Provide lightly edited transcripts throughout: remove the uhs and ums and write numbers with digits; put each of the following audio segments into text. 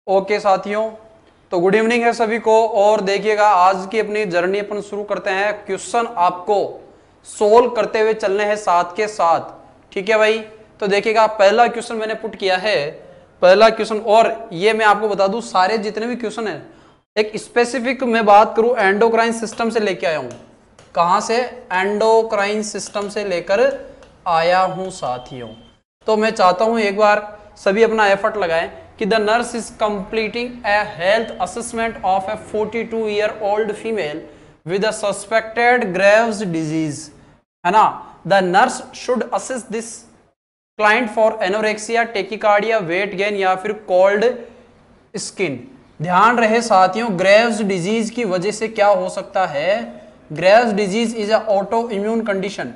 Okay साथियों, तो good evening है सभी को। और देखिएगा आज की अपनी जर्नी अपन शुरू करते हैं। क्वेश्चन आपको सोल्व करते हुए चलने हैं साथ के साथ, ठीक है भाई। तो देखिएगा पहला क्वेश्चन मैंने पुट किया है, पहला क्वेश्चन। और ये मैं आपको बता दूं सारे जितने भी क्वेश्चन है एक स्पेसिफिक मैं बात करूं एंडोक्राइन सिस्टम से लेके आया हूं। कहां से? एंडोक्राइन सिस्टम से लेकर आया हूं साथियों। तो मैं चाहता हूं एक बार सभी अपना एफर्ट लगाएं कि the nurse is completing A health assessment of A 42-year-old female with a suspected Graves disease, है ना। The nurse should assess this client for anorexia, tachycardia, weight gain या फिर कोल्ड स्किन। ध्यान रहे साथियों, ग्रेव्स डिजीज की वजह से क्या हो सकता है? Graves disease is a auto immune condition,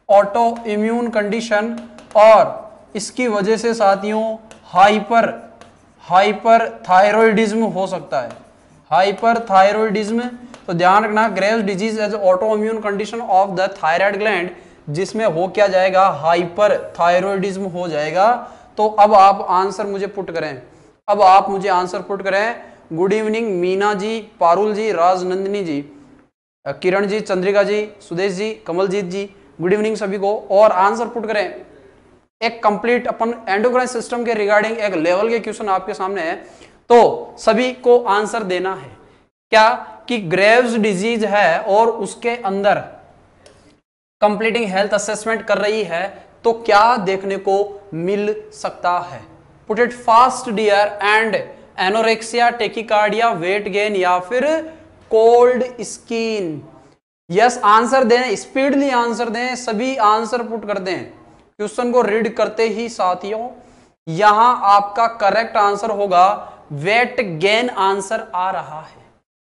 auto immune condition. और इसकी वजह से साथियों हाइपर थायरॉइडिज्म हो सकता है, हाइपर थायरॉइडिज्म। तो ध्यान रखना, Graves disease as autoimmune condition of the thyroid gland, जिसमें हो क्या जाएगा? हाइपर थायरॉइडिज्म हो जाएगा। तो अब आप आंसर मुझे पुट करें, अब आप मुझे आंसर पुट करें। गुड इवनिंग मीना जी, पारुल जी, राजनंदिनी जी, किरण जी, चंद्रिका जी, सुदेश जी, कमलजीत जी, गुड इवनिंग सभी को। और आंसर पुट करें। एक कंप्लीट अपन एंडोक्राइन सिस्टम के रिगार्डिंग एक लेवल के क्वेश्चन आपके सामने है, तो सभी को आंसर देना है क्या कि ग्रेव्स डिजीज है और उसके अंदर कंप्लीटिंग हेल्थ असेसमेंट कर रही है, तो क्या देखने को मिल सकता है? Put it fast dear. And anorexia, tachycardia, weight gain या फिर कोल्ड स्किन। यस आंसर दें, स्पीडली आंसर दें, सभी आंसर पुट कर दें। क्वेश्चन को रीड करते ही साथियों यहां आपका करेक्ट आंसर होगा वेट गेन। आंसर आ रहा है,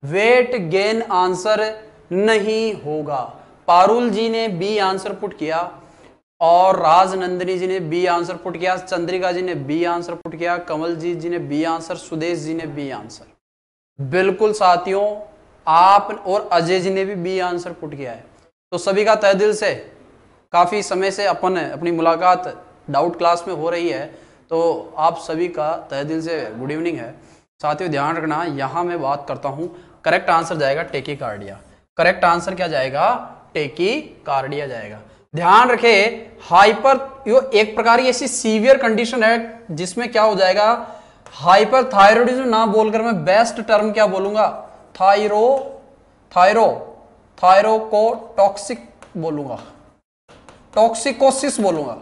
वेट गेन आंसर नहीं होगा। पारुल जी ने बी आंसर पुट किया और राजनंदिनी जी ने बी आंसर पुट किया, चंद्रिका जी ने बी आंसर पुट किया, कमलजीत जी ने बी आंसर, सुदेश जी ने बी आंसर। बिल्कुल साथियों, आप और अजय जी ने भी बी आंसर पुट किया है। तो सभी का तहे दिल से, काफ़ी समय से अपनी मुलाकात डाउट क्लास में हो रही है, तो आप सभी का तहे दिल से गुड इवनिंग है साथियों। ध्यान रखना, यहाँ मैं बात करता हूँ, करेक्ट आंसर जाएगा टेकिकार्डिया। करेक्ट आंसर क्या जाएगा? टेकिकार्डिया जाएगा। ध्यान रखे, हाइपर यो एक प्रकार की ऐसी सीवियर कंडीशन है जिसमें क्या हो जाएगा? हाइपर थायरॉइडिज्म ना बोलकर मैं बेस्ट टर्म क्या बोलूंगा? थायरो को टॉक्सिक बोलूंगा, टॉक्सिकोसिस बोलूंगा,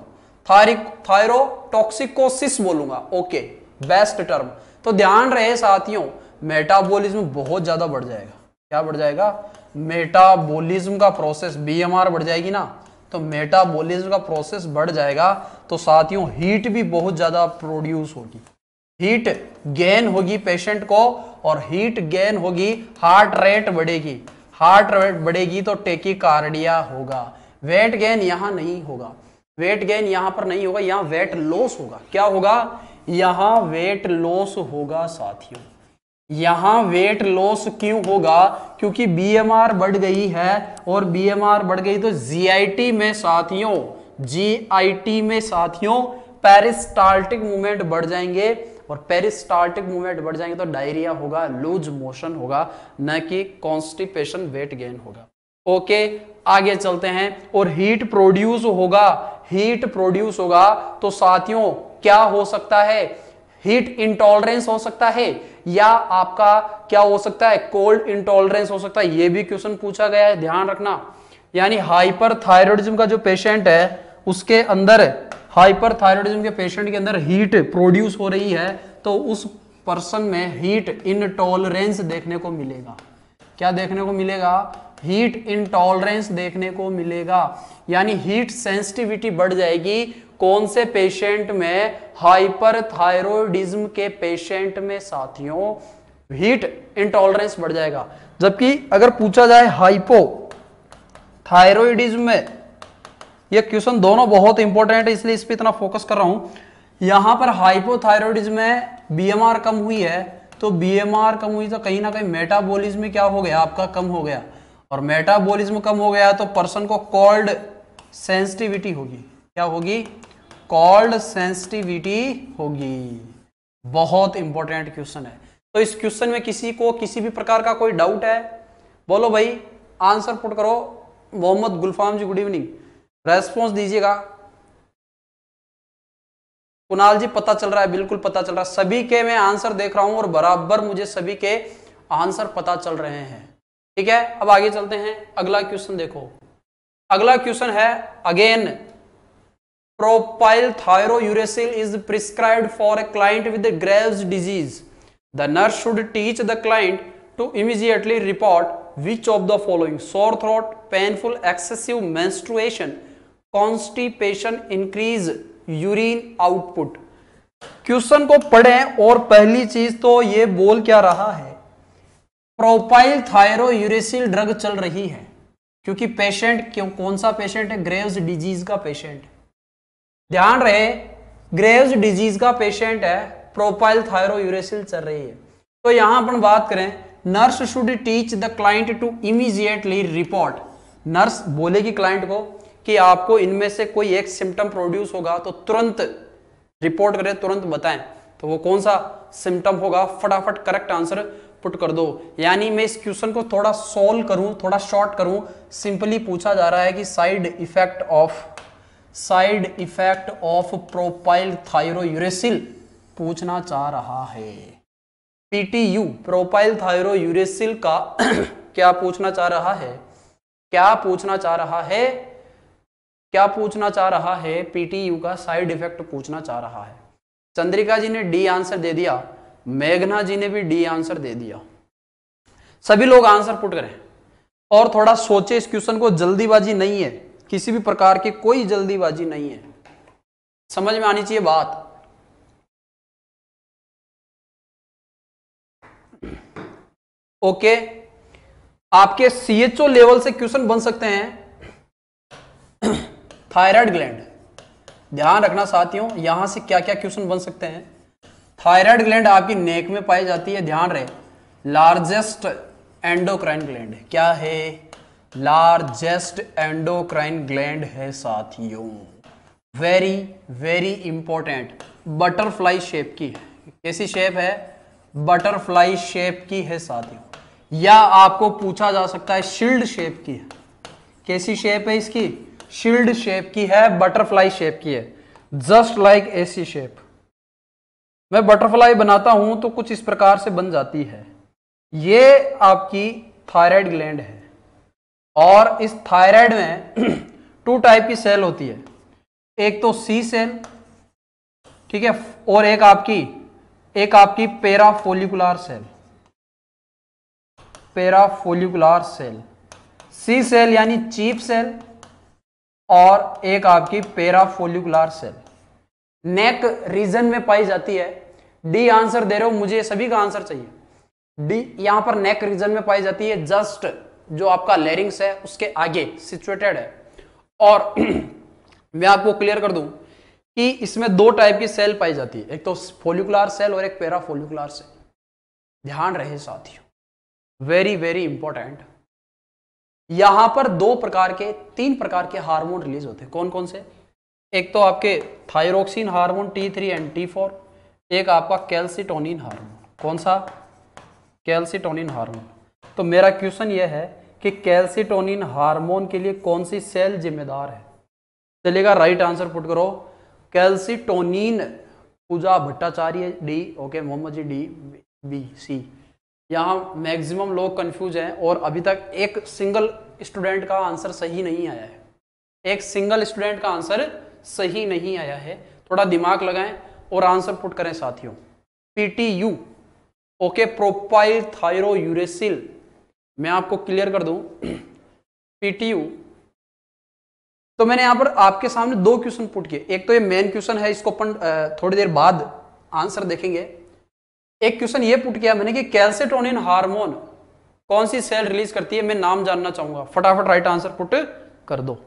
थायरोटॉक्सिकोसिस बोलूंगा। Okay, best term. तो ध्यान रहे साथियों, मेटाबॉलिज्म बहुत ज्यादा बढ़ जाएगा। क्या बढ़ जाएगा? मेटाबॉलिज्म का प्रोसेस, बीएमआर बढ़ जाएगी ना, तो मेटाबॉलिज्म का प्रोसेस बढ़ जाएगा। तो साथियों हीट भी बहुत ज्यादा प्रोड्यूस होगी, हीट गेन होगी पेशेंट को, और हीट गेन होगी, हार्ट रेट बढ़ेगी, हार्ट रेट बढ़ेगी तो टेकिकार्डिया होगा। वेट गेन यहां नहीं होगा, वेट गेन यहां पर नहीं होगा, यहां वेट लॉस होगा। क्या होगा? यहां वेट लॉस होगा साथियों। यहां वेट लॉस क्यों होगा? क्योंकि बीएमआर बढ़ गई है, और बीएमआर बढ़ गई तो जीआईटी में साथियों, जीआईटी में साथियों पेरिस्टाल्टिक मूवमेंट बढ़ जाएंगे, और पेरिस्टाल्टिक मूवमेंट बढ़ जाएंगे तो डायरिया होगा, लूज मोशन होगा, न कि कॉन्स्टिपेशन, वेट गेन होगा। ओके, आगे चलते हैं। और हीट प्रोड्यूस होगा, हीट प्रोड्यूस होगा तो साथियों क्या हो सकता है? हीट इंटॉलरेंस हो सकता है, या आपका क्या हो सकता है? कोल्ड इंटॉलरेंस हो सकता है। यह भी क्वेश्चन पूछा गया है, ध्यान रखना। यानी हाइपर थायरॉइडिज्म का जो पेशेंट है उसके अंदर, हाइपर थायरॉइडिज्म के पेशेंट के अंदर हीट प्रोड्यूस हो रही है, तो उस पर्सन में हीट इंटॉलरेंस देखने को मिलेगा। क्या देखने को मिलेगा? हीट इंटॉलरेंस देखने को मिलेगा, यानी हीट सेंसिटिविटी बढ़ जाएगी। कौन से पेशेंट में? हाइपर थायरॉइडिज्म के पेशेंट में साथियों हीट इंटॉलरेंस बढ़ जाएगा। जबकि अगर पूछा जाए हाइपो थायरॉइडिज्म में, ये क्वेश्चन दोनों बहुत इंपॉर्टेंट है इसलिए इस पे इतना फोकस कर रहा हूं। यहां पर हाइपोथायरॉइडिज्म में बीएमआर कम हुई है, तो बीएमआर कम हुई तो कहीं ना कहीं मेटाबॉलिज्म क्या हो गया? आपका कम हो गया, और मेटाबॉलिज्म कम हो गया तो पर्सन को कोल्ड सेंसिटिविटी होगी। क्या होगी? कोल्ड सेंसिटिविटी होगी। बहुत इंपॉर्टेंट क्वेश्चन है। तो इस क्वेश्चन में किसी को किसी भी प्रकार का कोई डाउट है, बोलो भाई, आंसर पुट करो। मोहम्मद गुलफाम जी गुड इवनिंग, रेस्पॉन्स दीजिएगा। कुणाल जी पता चल रहा है, बिल्कुल पता चल रहा है, सभी के मैं आंसर देख रहा हूं और बराबर मुझे सभी के आंसर पता चल रहे हैं। ठीक है, अब आगे चलते हैं। अगला क्वेश्चन देखो, अगला क्वेश्चन है again, propylthiouracil is prescribed for a client with Graves disease. The nurse should teach the client to immediately report which of the following: sore throat, painful excessive menstruation, constipation, increase urine output। Question को पढ़ें और पहली चीज तो ये बोल क्या रहा है, प्रोपाइल थायरोयूरेसिल ड्रग चल रही है, क्योंकि पेशेंट क्यों, कौन सा पेशेंट है, ग्रेव्स डिजीज का पेशेंट है। ध्यान रहे, ग्रेव्स डिजीज का पेशेंट है, प्रोपाइल थायरोयूरेसिल चल रही है। तो यहां अपन बात करें, nurse should teach the client to immediately report. Nurse बोलेगी क्लाइंट को कि आपको इनमें से कोई एक सिम्टम प्रोड्यूस होगा तो तुरंत रिपोर्ट करें, तुरंत बताएं। तो वो कौन सा सिम्टम होगा, फटाफट करेक्ट आंसर पुट कर दो। यानी मैं इस क्वेश्चन को थोड़ा सॉल्व करूं, थोड़ा शॉर्ट करूं, सिंपली पूछा जा रहा है कि साइड इफेक्ट ऑफ प्रोपाइल थायरोयूरेसिल पूछना चाह रहा है। पीटीयू प्रोपाइल थायरोयूरेसिल का क्या पूछना चाह रहा है, क्या पूछना चाह रहा है, पीटीयू का साइड इफेक्ट पूछना चाह रहा है। चंद्रिका जी ने डी आंसर दे दिया, मेघना जी ने भी डी आंसर दे दिया। सभी लोग आंसर पुट करें और थोड़ा सोचे, इस क्वेश्चन को जल्दीबाजी नहीं है, किसी भी प्रकार की कोई जल्दीबाजी नहीं है, समझ में आनी चाहिए बात। ओके, आपके सीएचओ लेवल से क्वेश्चन बन सकते हैं। थायराइड ग्लैंड, ध्यान रखना साथियों, यहां से क्या क्या क्वेश्चन बन सकते हैं। थायराइड ग्लैंड आपकी नेक में पाई जाती है, ध्यान रहे, लार्जेस्ट एंडोक्राइन ग्लैंड है। क्या है, लार्जेस्ट एंडोक्राइन ग्लैंड है साथियों, very very important, butterfly shape की है। कैसी शेप है, बटरफ्लाई शेप की है साथियों, या आपको पूछा जा सकता है शील्ड शेप की है। कैसी शेप है इसकी, शील्ड शेप की है, बटरफ्लाई शेप की है, जस्ट लाइक ऐसी शेप। मैं बटरफ्लाई बनाता हूं तो कुछ इस प्रकार से बन जाती है। ये आपकी थायराइड ग्लैंड है और इस थायराइड में 2 टाइप की सेल होती है, एक तो सी सेल, ठीक है, और एक आपकी पैराफोलिकुलर सेल, सी सेल यानी चीफ सेल, और एक आपकी पैराफोलिकुलर सेल नेक रीजन में पाई जाती है। डी आंसर दे रहे हो, मुझे सभी का आंसर चाहिए। डी यहां पर नेक रीजन में पाई जाती है, जस्ट जो आपका लैरिंग्स है उसके आगे सिचुएटेड है। और मैं आपको क्लियर कर दूं कि इसमें 2 टाइप की सेल पाई जाती है, एक तो फोलिकुलर सेल और एक पैराफोलिकुलर सेल। ध्यान रहे साथियों, वेरी वेरी इंपॉर्टेंट। यहां पर 3 प्रकार के हार्मोन रिलीज होते हैं। कौन कौन से, एक तो आपके thyroxine hormone T3 and T4, एक आपका कैल्सिटोनिन हार्मोन। कौन सा, कैल्सिटोनिन हार्मोन। तो मेरा क्वेश्चन यह है कि कैल्सिटोनिन हार्मोन के लिए कौन सी सेल जिम्मेदार है। चलेगा, राइट आंसर पुट करो, calcitonin. Pooja Bhattacharya D, okay, Mohammed ji D, B, C. यहाँ मैक्सिमम लोग कंफ्यूज हैं और अभी तक एक सिंगल स्टूडेंट का आंसर सही नहीं आया है, एक सिंगल स्टूडेंट का आंसर सही नहीं आया है। थोड़ा दिमाग लगाएं और आंसर पुट करें साथियों। पीटीयू, ओके, प्रोपाइल थायरोयूरेसिल, मैं आपको क्लियर कर दूं, पीटीयू। तो मैंने यहां पर आपके सामने 2 क्वेश्चन पुट किए, एक तो ये मेन क्वेश्चन है, इसको अपन थोड़ी देर बाद आंसर देखेंगे। एक क्वेश्चन ये पुट किया मैंने कि कैल्सिटोनिन हार्मोन कौन सी सेल रिलीज करती है, मैं नाम जानना चाहूंगा, फटाफट राइट आंसर पुट कर दो।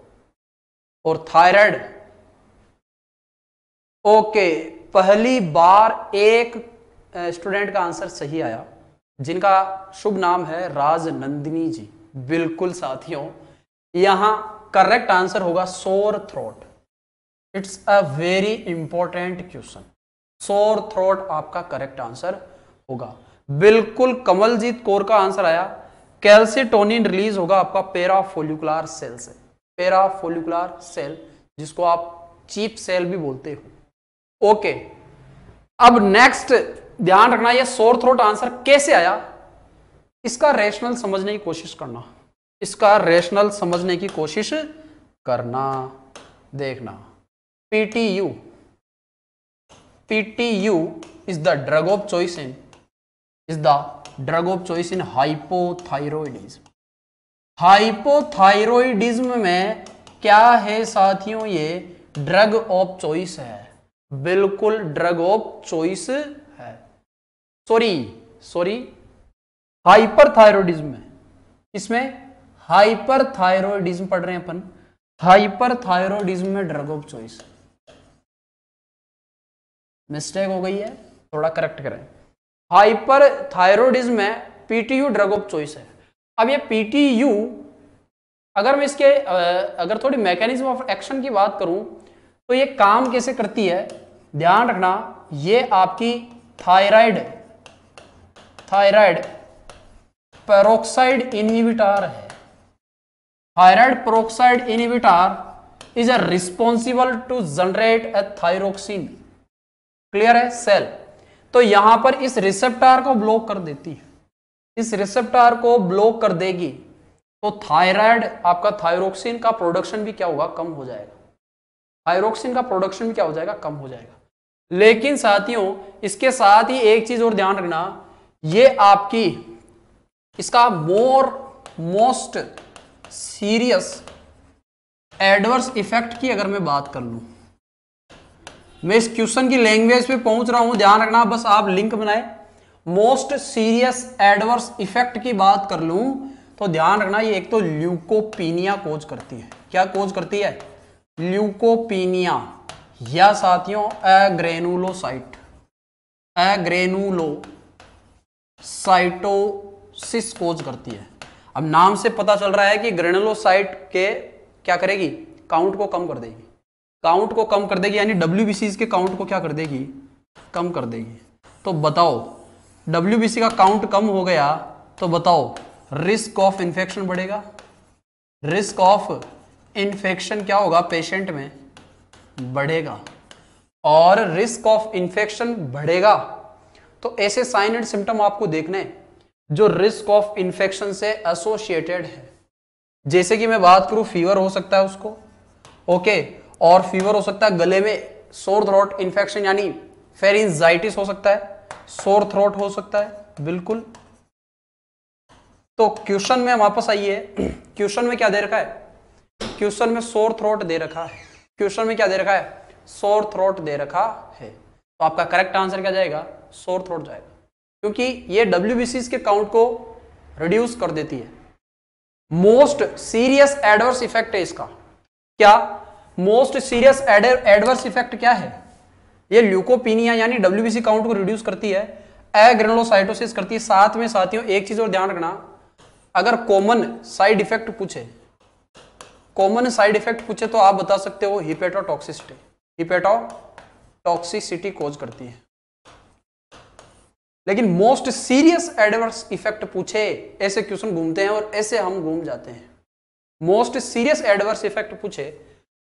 और थायराइड, ओके, पहली बार एक स्टूडेंट का आंसर सही आया, जिनका शुभ नाम है राज नंदिनी जी। बिल्कुल साथियों, यहां करेक्ट आंसर होगा sore throat. It's a very important question, sore throat आपका करेक्ट आंसर होगा। बिल्कुल कमलजीत कौर का आंसर आया, कैल्सिटोनिन रिलीज होगा आपका पेराफोलिकुलर सेल से, पेराफोलिकुलर सेल जिसको आप चीप सेल भी बोलते हो। ओके, अब नेक्स्ट ध्यान रखना, ये सोर थ्रोट आंसर कैसे आया, इसका रैशनल समझने की कोशिश करना, इसका रैशनल समझने की कोशिश करना। देखना, PTU, PTU is the drug of choice in, is the drug of choice in hypothyroidism. Hypothyroidism में क्या है साथियों, ये ड्रग ऑफ चॉइस है, बिल्कुल ड्रग ऑफ चॉइस है। सॉरी हाइपरथायरॉयडिज्म में, इसमें हाइपरथायरॉयडिज्म पढ़ रहे हैं अपन, हाइपरथायरॉयडिज्म में ड्रग ऑफ चॉइस, मिस्टेक हो गई है, थोड़ा करेक्ट करें। हाइपरथायरॉयडिज्म में पीटीयू ड्रग ऑफ चॉइस है। अब ये पीटीयू, अगर मैं इसके अगर थोड़ी मैकेनिज्म ऑफ एक्शन की बात करूं तो ये काम कैसे करती है, ध्यान रखना, ये आपकी थायराइड पेरोक्साइड इनहिबिटर है। Thyroid peroxidase inhibitor is responsible to generate a thyroxine, clear है सेल। तो यहां पर इस रिसेप्टर को ब्लॉक कर देती है, इस रिसेप्टर को ब्लॉक कर देगी तो थायराइड आपका थायरोक्सिन का प्रोडक्शन भी क्या होगा, कम हो जाएगा, थायरोक्सिन का प्रोडक्शन भी क्या हो जाएगा, कम हो जाएगा। लेकिन साथियों इसके साथ ही एक चीज और ध्यान रखना, ये आपकी इसका मोस्ट सीरियस एडवर्स इफेक्ट की अगर मैं बात कर लूं, मैं इस क्वेश्चन की लैंग्वेज पे पहुंच रहा हूं, ध्यान रखना, बस आप लिंक बनाए, मोस्ट सीरियस एडवर्स इफेक्ट की बात कर लूं तो ध्यान रखना, ये एक तो ल्यूकोपीनिया कोज करती है। क्या कोज करती है, ल्यूकोपीनिया, या साथियों एग्रेनुलोसाइट, एग्रेनुलोसाइटोसिस कोज करती है। अब नाम से पता चल रहा है कि ग्रेनुलोसाइट के क्या करेगी, काउंट को कम कर देगी, काउंट को कम कर देगी, यानी डब्ल्यूबीसी के काउंट को क्या कर देगी, कम कर देगी। तो बताओ डब्ल्यूबीसी का काउंट कम हो गया तो बताओ रिस्क ऑफ इंफेक्शन बढ़ेगा, रिस्क ऑफ इंफेक्शन क्या होगा पेशेंट में, बढ़ेगा, और रिस्क ऑफ इंफेक्शन बढ़ेगा तो ऐसे साइन एंड सिम्टम आपको देखने जो रिस्क ऑफ इंफेक्शन से एसोसिएटेड है। जैसे कि मैं बात करूं, फीवर हो सकता है उसको, ओके, और फीवर हो सकता है, गले में सोर थ्रोट इंफेक्शन यानी फेरिंजाइटिस हो सकता है, सोर थ्रोट हो सकता है, बिल्कुल। तो क्वेश्चन में वापस आइए, क्वेश्चन में क्या दे रखा है, क्वेश्चन में सोर थ्रोट दे रखा है, क्वेश्चन में क्या दे रखा है, सोर थ्रोट दे रखा है। तो आपका करेक्ट आंसर क्या जाएगा, सोर थ्रोट जाएगा, क्योंकि ये डब्ल्यूबीसी के काउंट को रिड्यूस कर देती है। मोस्ट सीरियस एडवर्स इफेक्ट है इसका, क्या मोस्ट सीरियस एडवर्स इफेक्ट क्या है, ये ल्यूकोपीनिया यानी डब्ल्यूबीसी काउंट को रिड्यूस करती है, एग्रेनुलोसाइटोसिस करती है। साथ में साथियों एक चीज और ध्यान रखना, अगर कॉमन साइड इफेक्ट पूछे, कॉमन साइड इफेक्ट पूछे तो आप बता सकते हो हिपेटोटॉक्सिसिटी, हिपेटोटॉक्सिसिटी कोज करती है। लेकिन मोस्ट सीरियस एडवर्स इफेक्ट पूछे, ऐसे क्वेश्चन घूमते हैं और ऐसे हम घूम जाते हैं। मोस्ट सीरियस एडवर्स इफेक्ट पूछे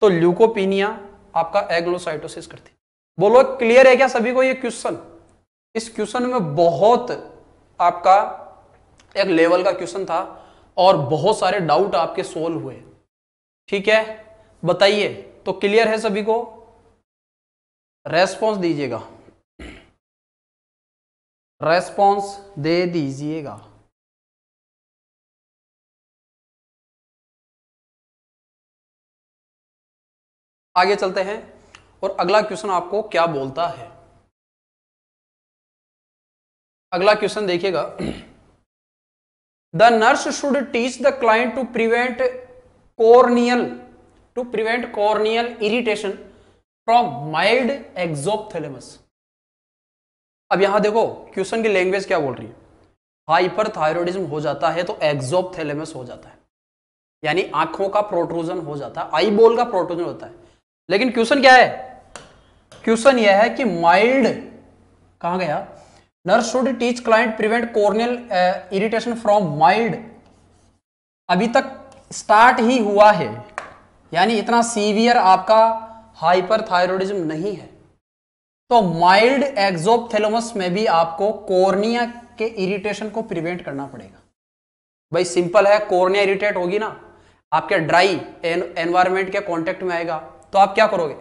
तो ल्यूकोपीनिया आपका एग्रेनुलोसाइटोसिस करती है। बोलो क्लियर है क्या सभी को ये क्वेश्चन? इस क्वेश्चन में बहुत आपका एक लेवल का क्वेश्चन था और बहुत सारे डाउट आपके सोल्व हुए, ठीक है, बताइए तो क्लियर है सभी को? रेस्पॉन्स दीजिएगा, रेस्पॉन्स दे दीजिएगा। आगे चलते हैं और अगला क्वेश्चन आपको क्या बोलता है। अगला क्वेश्चन देखिएगा, the nurse should teach the client to prevent corneal irritation from mild exophthalmos. अब यहां देखो क्वेश्चन की लैंग्वेज क्या बोल रही है, हाइपरथायरॉयडिज्म हो जाता है तो एक्सोप्थैलेमस हो जाता है, यानी आंखों का प्रोट्रूजन हो जाता है, आई बॉल का प्रोट्रूजन होता है। लेकिन क्वेश्चन क्या है, क्वेश्चन यह है कि माइल्ड कहां गया, nurse should teach client prevent corneal irritation from mild. अभी तक स्टार्ट ही हुआ है, यानी इतना सीवियर आपका हाइपरथायरॉयडिज्म नहीं है। तो माइल्ड एक्सोप्थेलेमस में भी आपको कॉर्निया के इरिटेशन को प्रिवेंट करना पड़ेगा। भाई सिंपल है, कॉर्निया इरिटेट होगी ना, आपके ड्राई एनवायरनमेंट के कांटेक्ट में आएगा, तो आप क्या करोगे?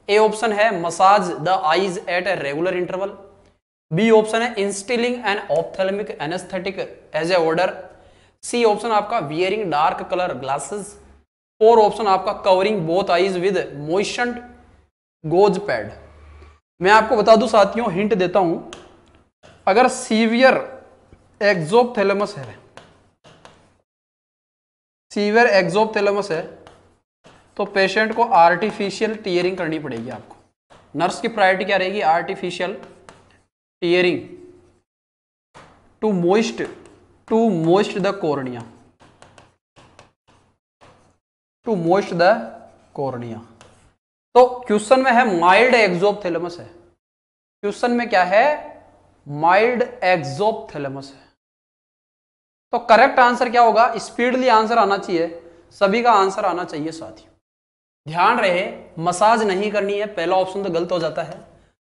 ए ऑप्शन है massage the eyes at a regular interval, B option है instilling an ophthalmic anaesthetic as a order, C option आपका wearing dark colour glasses, four option आपका covering both eyes with moistened gauze pad. मैं आपको बता दूं साथियों, hint देता हूं, अगर सीवियर एक्सोप्थेलेमस है, सीवियर एक्सोप्थेलेमस है तो पेशेंट को आर्टिफिशियल टीयरिंग करनी पड़ेगी। आपको नर्स की प्रायोरिटी क्या रहेगी? Artificial tearing to moist the cornea, to moist the cornea. तो क्वेश्चन में है माइल्ड एक्सोप्थेलेमस है, क्वेश्चन में क्या है? माइल्ड एक्सोप्थेलेमस है। तो करेक्ट आंसर क्या होगा? स्पीडली आंसर आना चाहिए, सभी का आंसर आना चाहिए साथियों। ध्यान रहे, मसाज नहीं करनी है, पहला ऑप्शन तो गलत हो जाता है,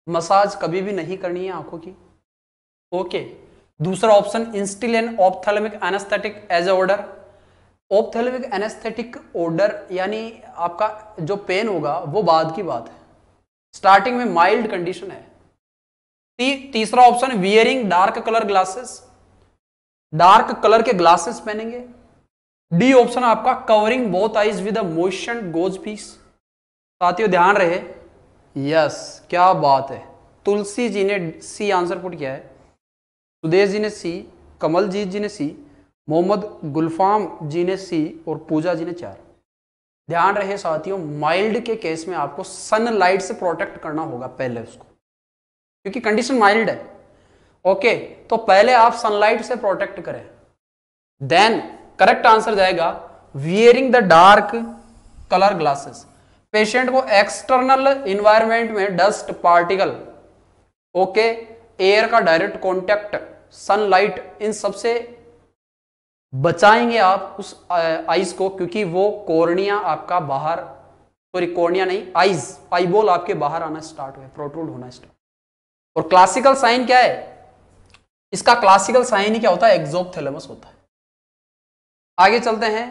मसाज कभी भी नहीं करनी है आंखों की। ओके, दूसरा option instill an ophthalmic anaesthetic as a order. Ophthalmic anaesthetic order यानी आपका जो पेन होगा वो बाद की बात है, स्टार्टिंग में माइल्ड कंडीशन है। तीसरा option wearing dark colour glasses, dark colour के ग्लासेस पहनेंगे। डी ऑप्शन आपका covering both eyes with a moistened gauze piece. साथियों ध्यान रहे, यस क्या बात है, तुलसी जी ने सी आंसर पुट किया है, सुदेश जी ने सी, कमलजीत जी ने सी, मोहम्मद गुलफाम जी ने सी और पूजा जी ने 4। ध्यान रहे साथियों, माइल्ड के केस में आपको सनलाइट से प्रोटेक्ट करना होगा पहले उसको, क्योंकि कंडीशन माइल्ड है। ओके, तो पहले आप सनलाइट से प्रोटेक्ट करें, देन करेक्ट आंसर जाएगा wearing the dark colour glasses. Patient को एक्सटर्नल इन्वायरमेंट में डस्ट पार्टिकल, ओके, एयर का डायरेक्ट कांटेक्ट, सनलाइट, इन सबसे बचाएंगे आप उस आइज को, क्योंकि वो कॉर्निया आपका बाहर, सॉरी कॉर्निया नहीं, आइज, आईबॉल आपके बाहर आना स्टार्ट हुए, प्रोट्रूड होना स्टार्ट। और क्लासिकल साइन क्या है इसका? क्लासिकल साइन ही क्या होता है? एक्सोप्थेलेमस होता है। आगे चलते हैं,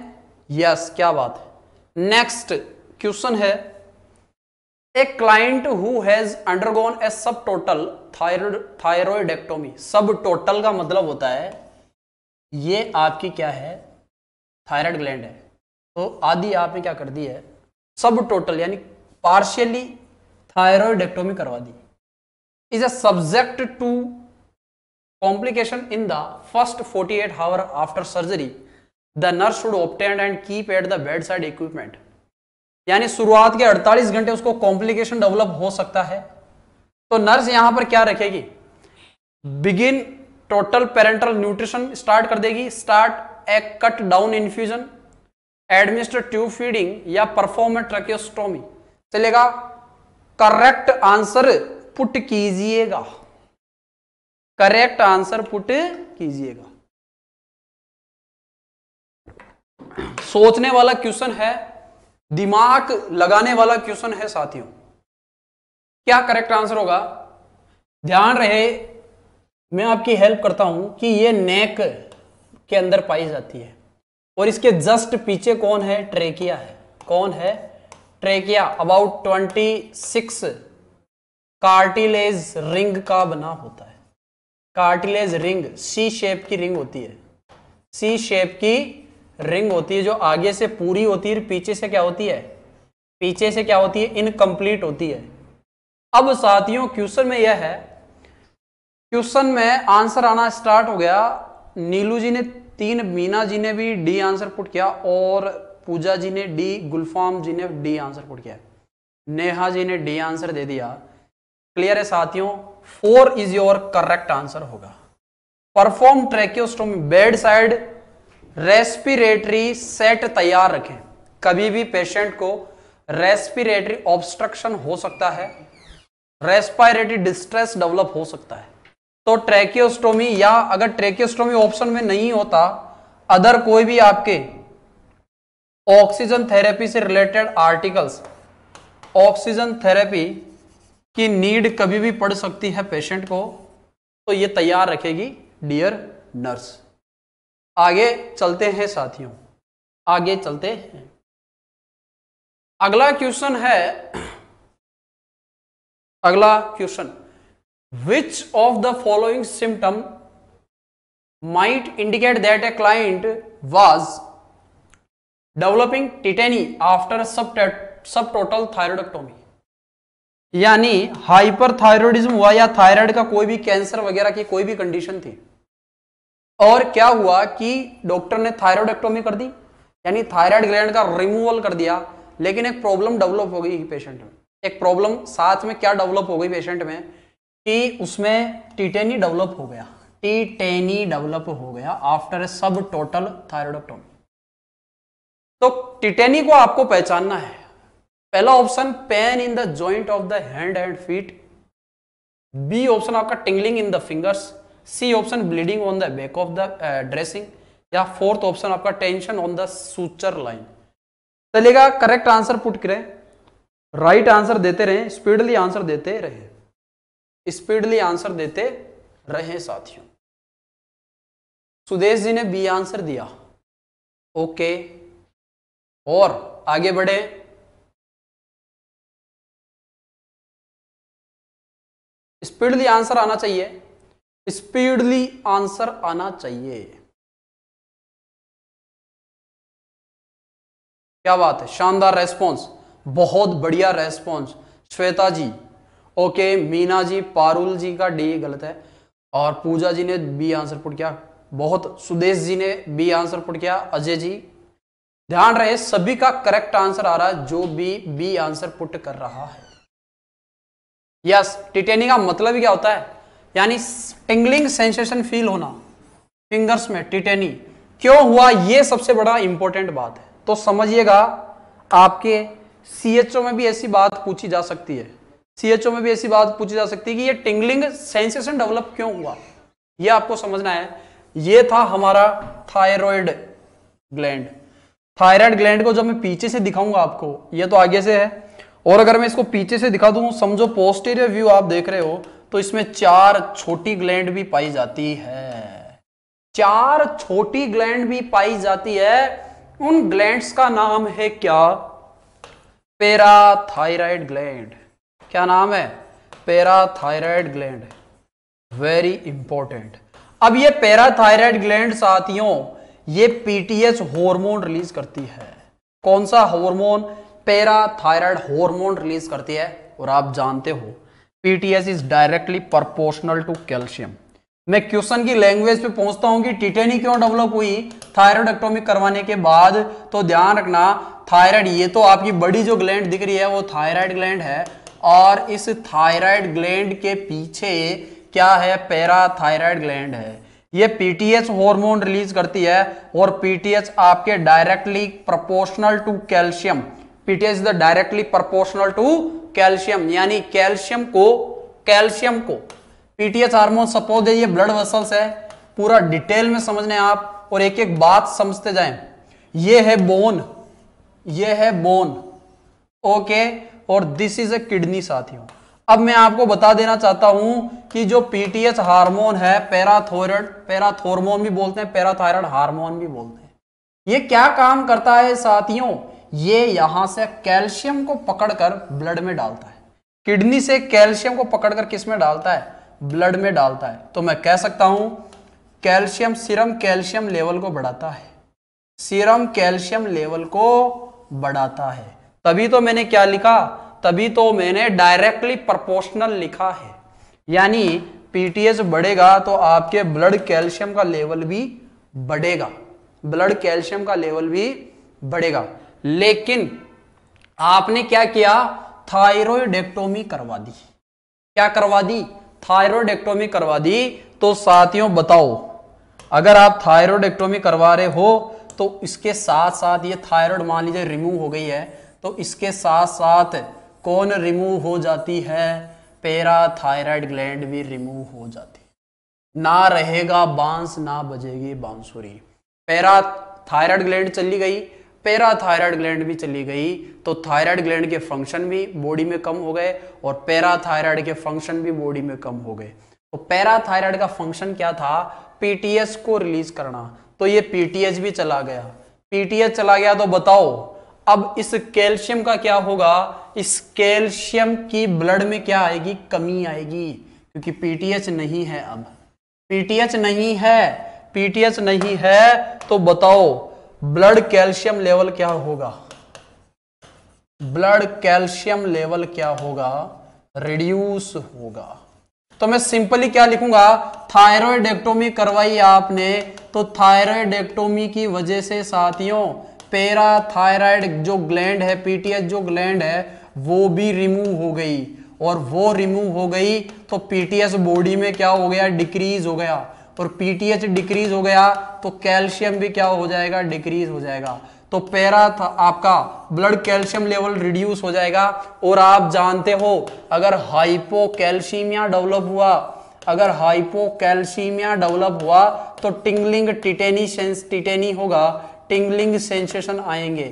यस क्या बात है। नेक्स्ट क्वेश्चन है, a client who has undergone a subtotal थायरॉयडेक्टोमी। सब टोटल का मतलब होता है ये आपकी क्या है? थायराइड ग्लैंड है, तो आदि आपने क्या कर दी है? सब टोटल यानी पार्शियली थायरॉयडेक्टोमी करवा दी। Is a subject to complication in the first 48 hour after surgery, the nurse should obtain and keep at the bedside equipment. यानी शुरुआत के 48 घंटे उसको कॉम्प्लिकेशन डेवलप हो सकता है, तो नर्स यहां पर क्या रखेगी? Begin total parenteral nutrition start कर देगी, start a cut down infusion, administer tube feeding या परफॉर्म ट्रैकियोस्टोमी चलेगा। करेक्ट आंसर पुट कीजिएगा, करेक्ट आंसर पुट कीजिएगा। सोचने वाला क्वेश्चन है, दिमाग लगाने वाला क्वेश्चन है साथियों। क्या करेक्ट आंसर होगा? ध्यान रहे, मैं आपकी हेल्प करता हूं कि ये नेक के अंदर पाई जाती है और इसके जस्ट पीछे कौन है? ट्रेकिया है। कौन है? ट्रेकिया। अबाउट 26 कार्टिलेज रिंग का बना होता है। कार्टिलेज रिंग सी शेप की रिंग होती है, सी शेप की रिंग होती है, जो आगे से पूरी होती है, पीछे से क्या होती है? पीछे से क्या होती है? इनकम्प्लीट होती है। अब साथियों क्वेश्चन में यह है, क्वेश्चन में आंसर आना स्टार्ट हो गया। नीलू जी ने 3, मीना जी ने भी डी आंसर पुट किया और पूजा जी ने डी, गुलफाम जी ने डी आंसर पुट किया, नेहा जी ने डी आंसर दे दिया। क्लियर है साथियों? 4 इज योर करेक्ट आंसर होगा। Perform tracheostomy, bed side respiratory set तैयार रखें। कभी भी पेशेंट को रेस्पिरेटरी ऑब्स्ट्रक्शन हो सकता है, रेस्पिरेटरी डिस्ट्रेस डेवलप हो सकता है। तो ट्रैकियोस्टोमी, या अगर ट्रैकियोस्टोमी ऑप्शन में नहीं होता, अदर कोई भी आपके ऑक्सीजन थेरेपी से रिलेटेड आर्टिकल्स, ऑक्सीजन थेरेपी की नीड कभी भी पड़ सकती है पेशेंट को, तो ये तैयार रखेगी डियर नर्स। आगे चलते हैं साथियों, आगे चलते हैं। अगला क्वेश्चन है, अगला question, which of the following symptom might indicate that a client was developing tetany after subtotal thyroidectomy. यानी हाइपरथायरॉइडिज्म हुआ या थायराइड का कोई भी कैंसर वगैरह की कोई भी कंडीशन थी, और क्या हुआ कि डॉक्टर ने थायरॉइडेक्टोमी कर दी, यानी थायराइड ग्लैंड का रिमूवल कर दिया, लेकिन एक प्रॉब्लम डेवलप हो गई पेशेंट में। एक प्रॉब्लम साथ में क्या डेवलप हो गई पेशेंट में कि उसमें टिटेनी डेवलप हो गया, टिटेनी डेवलप हो गया आफ्टर सब टोटल थायरॉइडेक्टोमी। तो टिटेनी को आपको पहचानना है। पहला option pain in the joint of the hand and feet, B option आपका tingling in the fingers, C option bleeding on the back of the dressing, या फोर्थ ऑप्शन आपका tension on the suture line. चलेगा, correct answer put करें, right answer देते रहे, speedly answer देते रहे, speedly answer देते रहे साथियों। सुदेश जी ने बी आंसर दिया, ओके, और आगे बढ़े। स्पीडली आंसर आना चाहिए, स्पीडली आंसर आना चाहिए। क्या बात है, शानदार रेस्पॉन्स, बहुत बढ़िया रेस्पॉन्स श्वेता जी, ओके। मीना जी, पारुल जी का डी गलत है, और पूजा जी ने बी आंसर पुट किया, बहुत। सुदेश जी ने बी आंसर पुट किया, अजय जी, ध्यान रहे सभी का करेक्ट आंसर आ रहा है जो भी बी आंसर पुट कर रहा है। यस, टिटेनी का मतलब ही क्या होता है, यानी टिंगलिंग सेंसेशन फील होना फिंगर्स में। टिटेनी क्यों हुआ, ये सबसे बड़ा इंपॉर्टेंट बात है, तो समझिएगा। आपके सीएचओ में भी ऐसी बात पूछी जा सकती है, सीएचओ में भी ऐसी बात पूछी जा सकती है कि ये टिंगलिंग सेंसेशन डेवलप क्यों हुआ, ये आपको समझना है। ये था हमारा थायराइड ग्लैंड। थायराइड ग्लैंड को जब मैं पीछे से दिखाऊंगा आपको, ये तो आगे से है, और अगर मैं इसको पीछे से दिखा दूं, समझो पोस्टीरियर व्यू आप देख रहे हो, तो इसमें 4 छोटी ग्लैंड भी पाई जाती है, 4 छोटी ग्लैंड भी पाई जाती है। उन ग्लैंड्स का नाम है क्या, पैराथायराइड ग्लैंड। क्या नाम है, पैराथायराइड ग्लैंड, वेरी इंपॉर्टेंट। अब ये पैराथायराइड ग्लैंड साथियों, ये पीटीएच हार्मोन रिलीज करती है। कौन सा हार्मोन, पैराथायराइड हार्मोन रिलीज करती है, और आप जानते हो PTH is directly proportional to calcium. मैं क्वेश्चन की लैंग्वेज पे पहुंचता हूं कि टिटेनी क्यों डेवलप हुई थायराइडेक्टोमी करवाने के बाद, तो ध्यान रखना थायराइड, ये तो आपकी बड़ी जो ग्लैंड दिख रही है वो थायराइड ग्लैंड है, और इस थायराइड ग्लैंड के पीछे क्या है, पैराथायराइड ग्लैंड है। ये पीटीएच हार्मोन रिलीज करती है, और पीटीएच आपके directly proportional to calcium, PTH is directly proportional to calcium, यानी कैल्शियम को पीटीएच हार्मोन। सपोज ये ब्लड वेसल्स है, पूरा डिटेल में समझने आप, और एक एक बात समझते जाएं। ये है बोन, ये है बोन, ओके, और दिस इज ए किडनी साथियों। अब मैं आपको बता देना चाहता हूं कि जो पीटीएच हार्मोन है, पैराथॉर्मोन भी बोलते हैं, पैराथायराइड हार्मोन भी बोलते हैं, ये क्या काम करता है साथियों, ये यहां से कैल्शियम को पकड़कर ब्लड में डालता है। किडनी से कैल्शियम को पकड़कर किस में डालता है, ब्लड में डालता है। तो मैं कह सकता हूं कैल्शियम, सीरम कैल्शियम लेवल को बढ़ाता है, सीरम कैल्शियम लेवल को बढ़ाता है। तभी तो मैंने क्या लिखा, तभी तो मैंने डायरेक्टली प्रोपोर्शनल लिखा है, यानी पीटीएच बढ़ेगा तो आपके ब्लड कैल्शियम का लेवल भी बढ़ेगा, ब्लड कैल्शियम का लेवल भी बढ़ेगा। लेकिन आपने क्या किया, थायरॉइडेक्टोमी करवा दी। क्या करवा दी, थायरॉइडेक्टोमी करवा दी। तो साथियों बताओ, अगर आप थायरॉइडेक्टोमी करवा रहे हो तो इसके साथ साथ ये थायरॉइड मान लीजिए रिमूव हो गई है, तो इसके साथ साथ कौन रिमूव हो जाती है, पैराथायराइड ग्लैंड भी रिमूव हो जाती है, ना रहेगा बांस ना बजेगी बांसुरी। पैराथायराइड ग्लैंड चली गई, पैराथायराइड ग्लैंड भी चली गई, तो थायराइड ग्लैंड के फंक्शन भी बॉडी में कम हो गए और पैराथायराइड के फंक्शन भी बॉडी में कम हो गए। तो पैराथायराइड का फंक्शन क्या था? पीटीएच को रिलीज करना, तो ये पीटीएच भी चला गया। पीटीएच चला गया तो बताओ अब इस कैल्शियम का क्या होगा? इस कैल्शियम की ब्लड में क्या आएगी? कमी आएगी, क्योंकि पीटीएच नहीं है। अब पीटीएच नहीं है, पीटीएच नहीं है तो बताओ ब्लड कैल्शियम लेवल क्या होगा? ब्लड कैल्शियम लेवल क्या होगा? रिड्यूस होगा। तो मैं सिंपली क्या लिखूंगा? थायराइडेक्टोमी करवाई आपने, तो थायराइडेक्टोमी की वजह से साथियों पैराथायराइड जो ग्लैंड है, पीटीएच जो ग्लैंड है वो भी रिमूव हो गई, और वो रिमूव हो गई तो पीटीएच बॉडी में क्या हो गया? डिक्रीज हो गया, और पीटीएच डिक्रीज हो गया तो कैल्शियम भी क्या हो जाएगा? डिक्रीज हो जाएगा। तो आपका ब्लड कैल्शियम लेवल रिड्यूस हो जाएगा। और आप जानते हो अगर हाइपोकैल्सीमिया डेवलप हुआ, अगर हाइपोकैल्सीमिया डेवलप हुआ तो टिंगलिंग टिटेनी होगा, टिंगलिंग सेंसेशन आएंगे,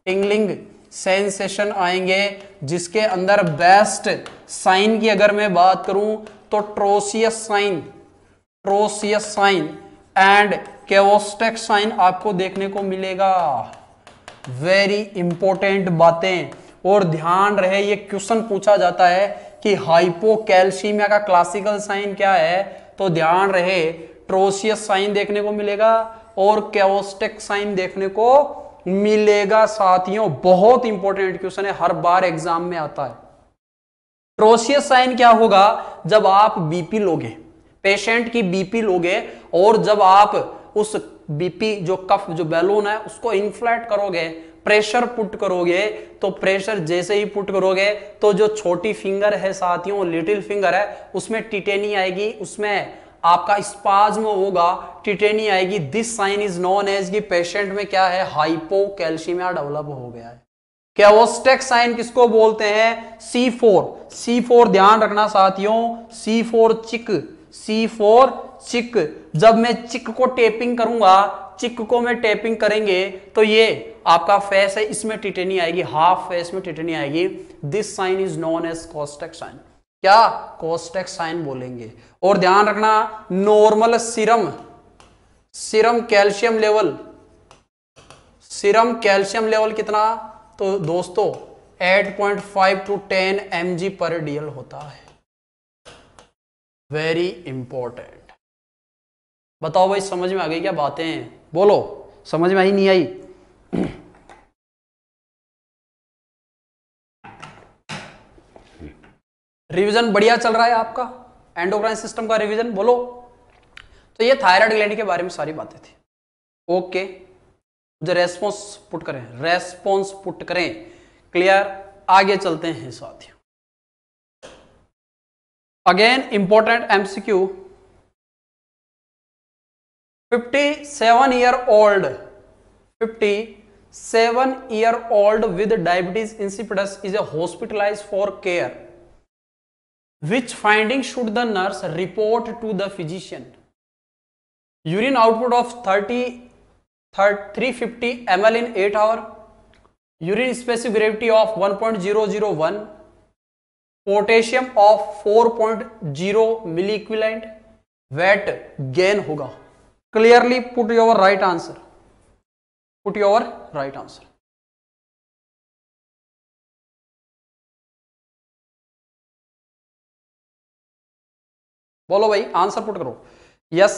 टिंगलिंग सेंसेशन आएंगे, जिसके अंदर बेस्ट साइन की अगर मैं बात करूं तो ट्रोसियस साइन एंड केवोस्टेक साइन आपको देखने को मिलेगा। वेरी इंपॉर्टेंट बातें, और ध्यान रहे ये क्वेश्चन पूछा जाता है कि हाइपोकैल्सीमिया का क्लासिकल साइन क्या है, तो ध्यान रहे ट्रोसियस साइन देखने को मिलेगा और केवोस्टेक साइन देखने को मिलेगा। साथियों बहुत इंपॉर्टेंट क्वेश्चन है, हर बार एग्जाम में आता है। ट्रोसियस साइन क्या होगा? जब आप बीपी लोगे, पेशेंट की बीपी लोगे, और जब आप उस बीपी जो कफ जो बैलून है उसको इन्फ्लेट करोगे, प्रेशर पुट करोगे, तो प्रेशर जैसे ही पुट करोगे तो जो छोटी फिंगर है साथियों, लिटिल फिंगर है, उसमें टिटेनी आएगी, उसमें आपका स्पाज्म होगा, टिटेनी आएगी। This sign is known as कि पेशेंट में क्या है? हाइपोकैल्सीमिया डेवलप हो गया है। केवोस्टेक साइन किसको बोलते हैं? C4 ध्यान रखना साथियों, C4 चिक। जब मैं चिक को टेपिंग करूंगा, चिक को मैं टेपिंग करेंगे तो ये आपका फेस है, इसमें टिटेनी आएगी, हाफ फेस में टिटेनी आएगी। This sign is known as Chvostek sign. क्या? कोस्टेक साइन बोलेंगे। और ध्यान रखना नॉर्मल सीरम कैल्शियम लेवल कितना? तो दोस्तों 8.5 to 10 mg/dl होता है। Very important. बताओ भाई समझ में आ गई क्या बातें? बोलो, समझ में आई नहीं आई? रिवीजन बढ़िया चल रहा है आपका, एंडोक्राइन सिस्टम का रिवीजन? बोलो। तो ये थायराइड ग्लैंड के बारे में सारी बातें थी। ओके, मुझे रेस्पॉन्स पुट करें। क्लियर? आगे चलते हैं साथियों। Again important MCQ. 57 year old with diabetes insipidus is hospitalized for care. Which finding should the nurse report to the physician? Urine output of 350 ml in 8 hours. Urine specific gravity of 1.001. Potassium of 4.0 milliequivalent, weight gain होगा। Clearly put your right answer, बोलो भाई, answer put करो। Yes,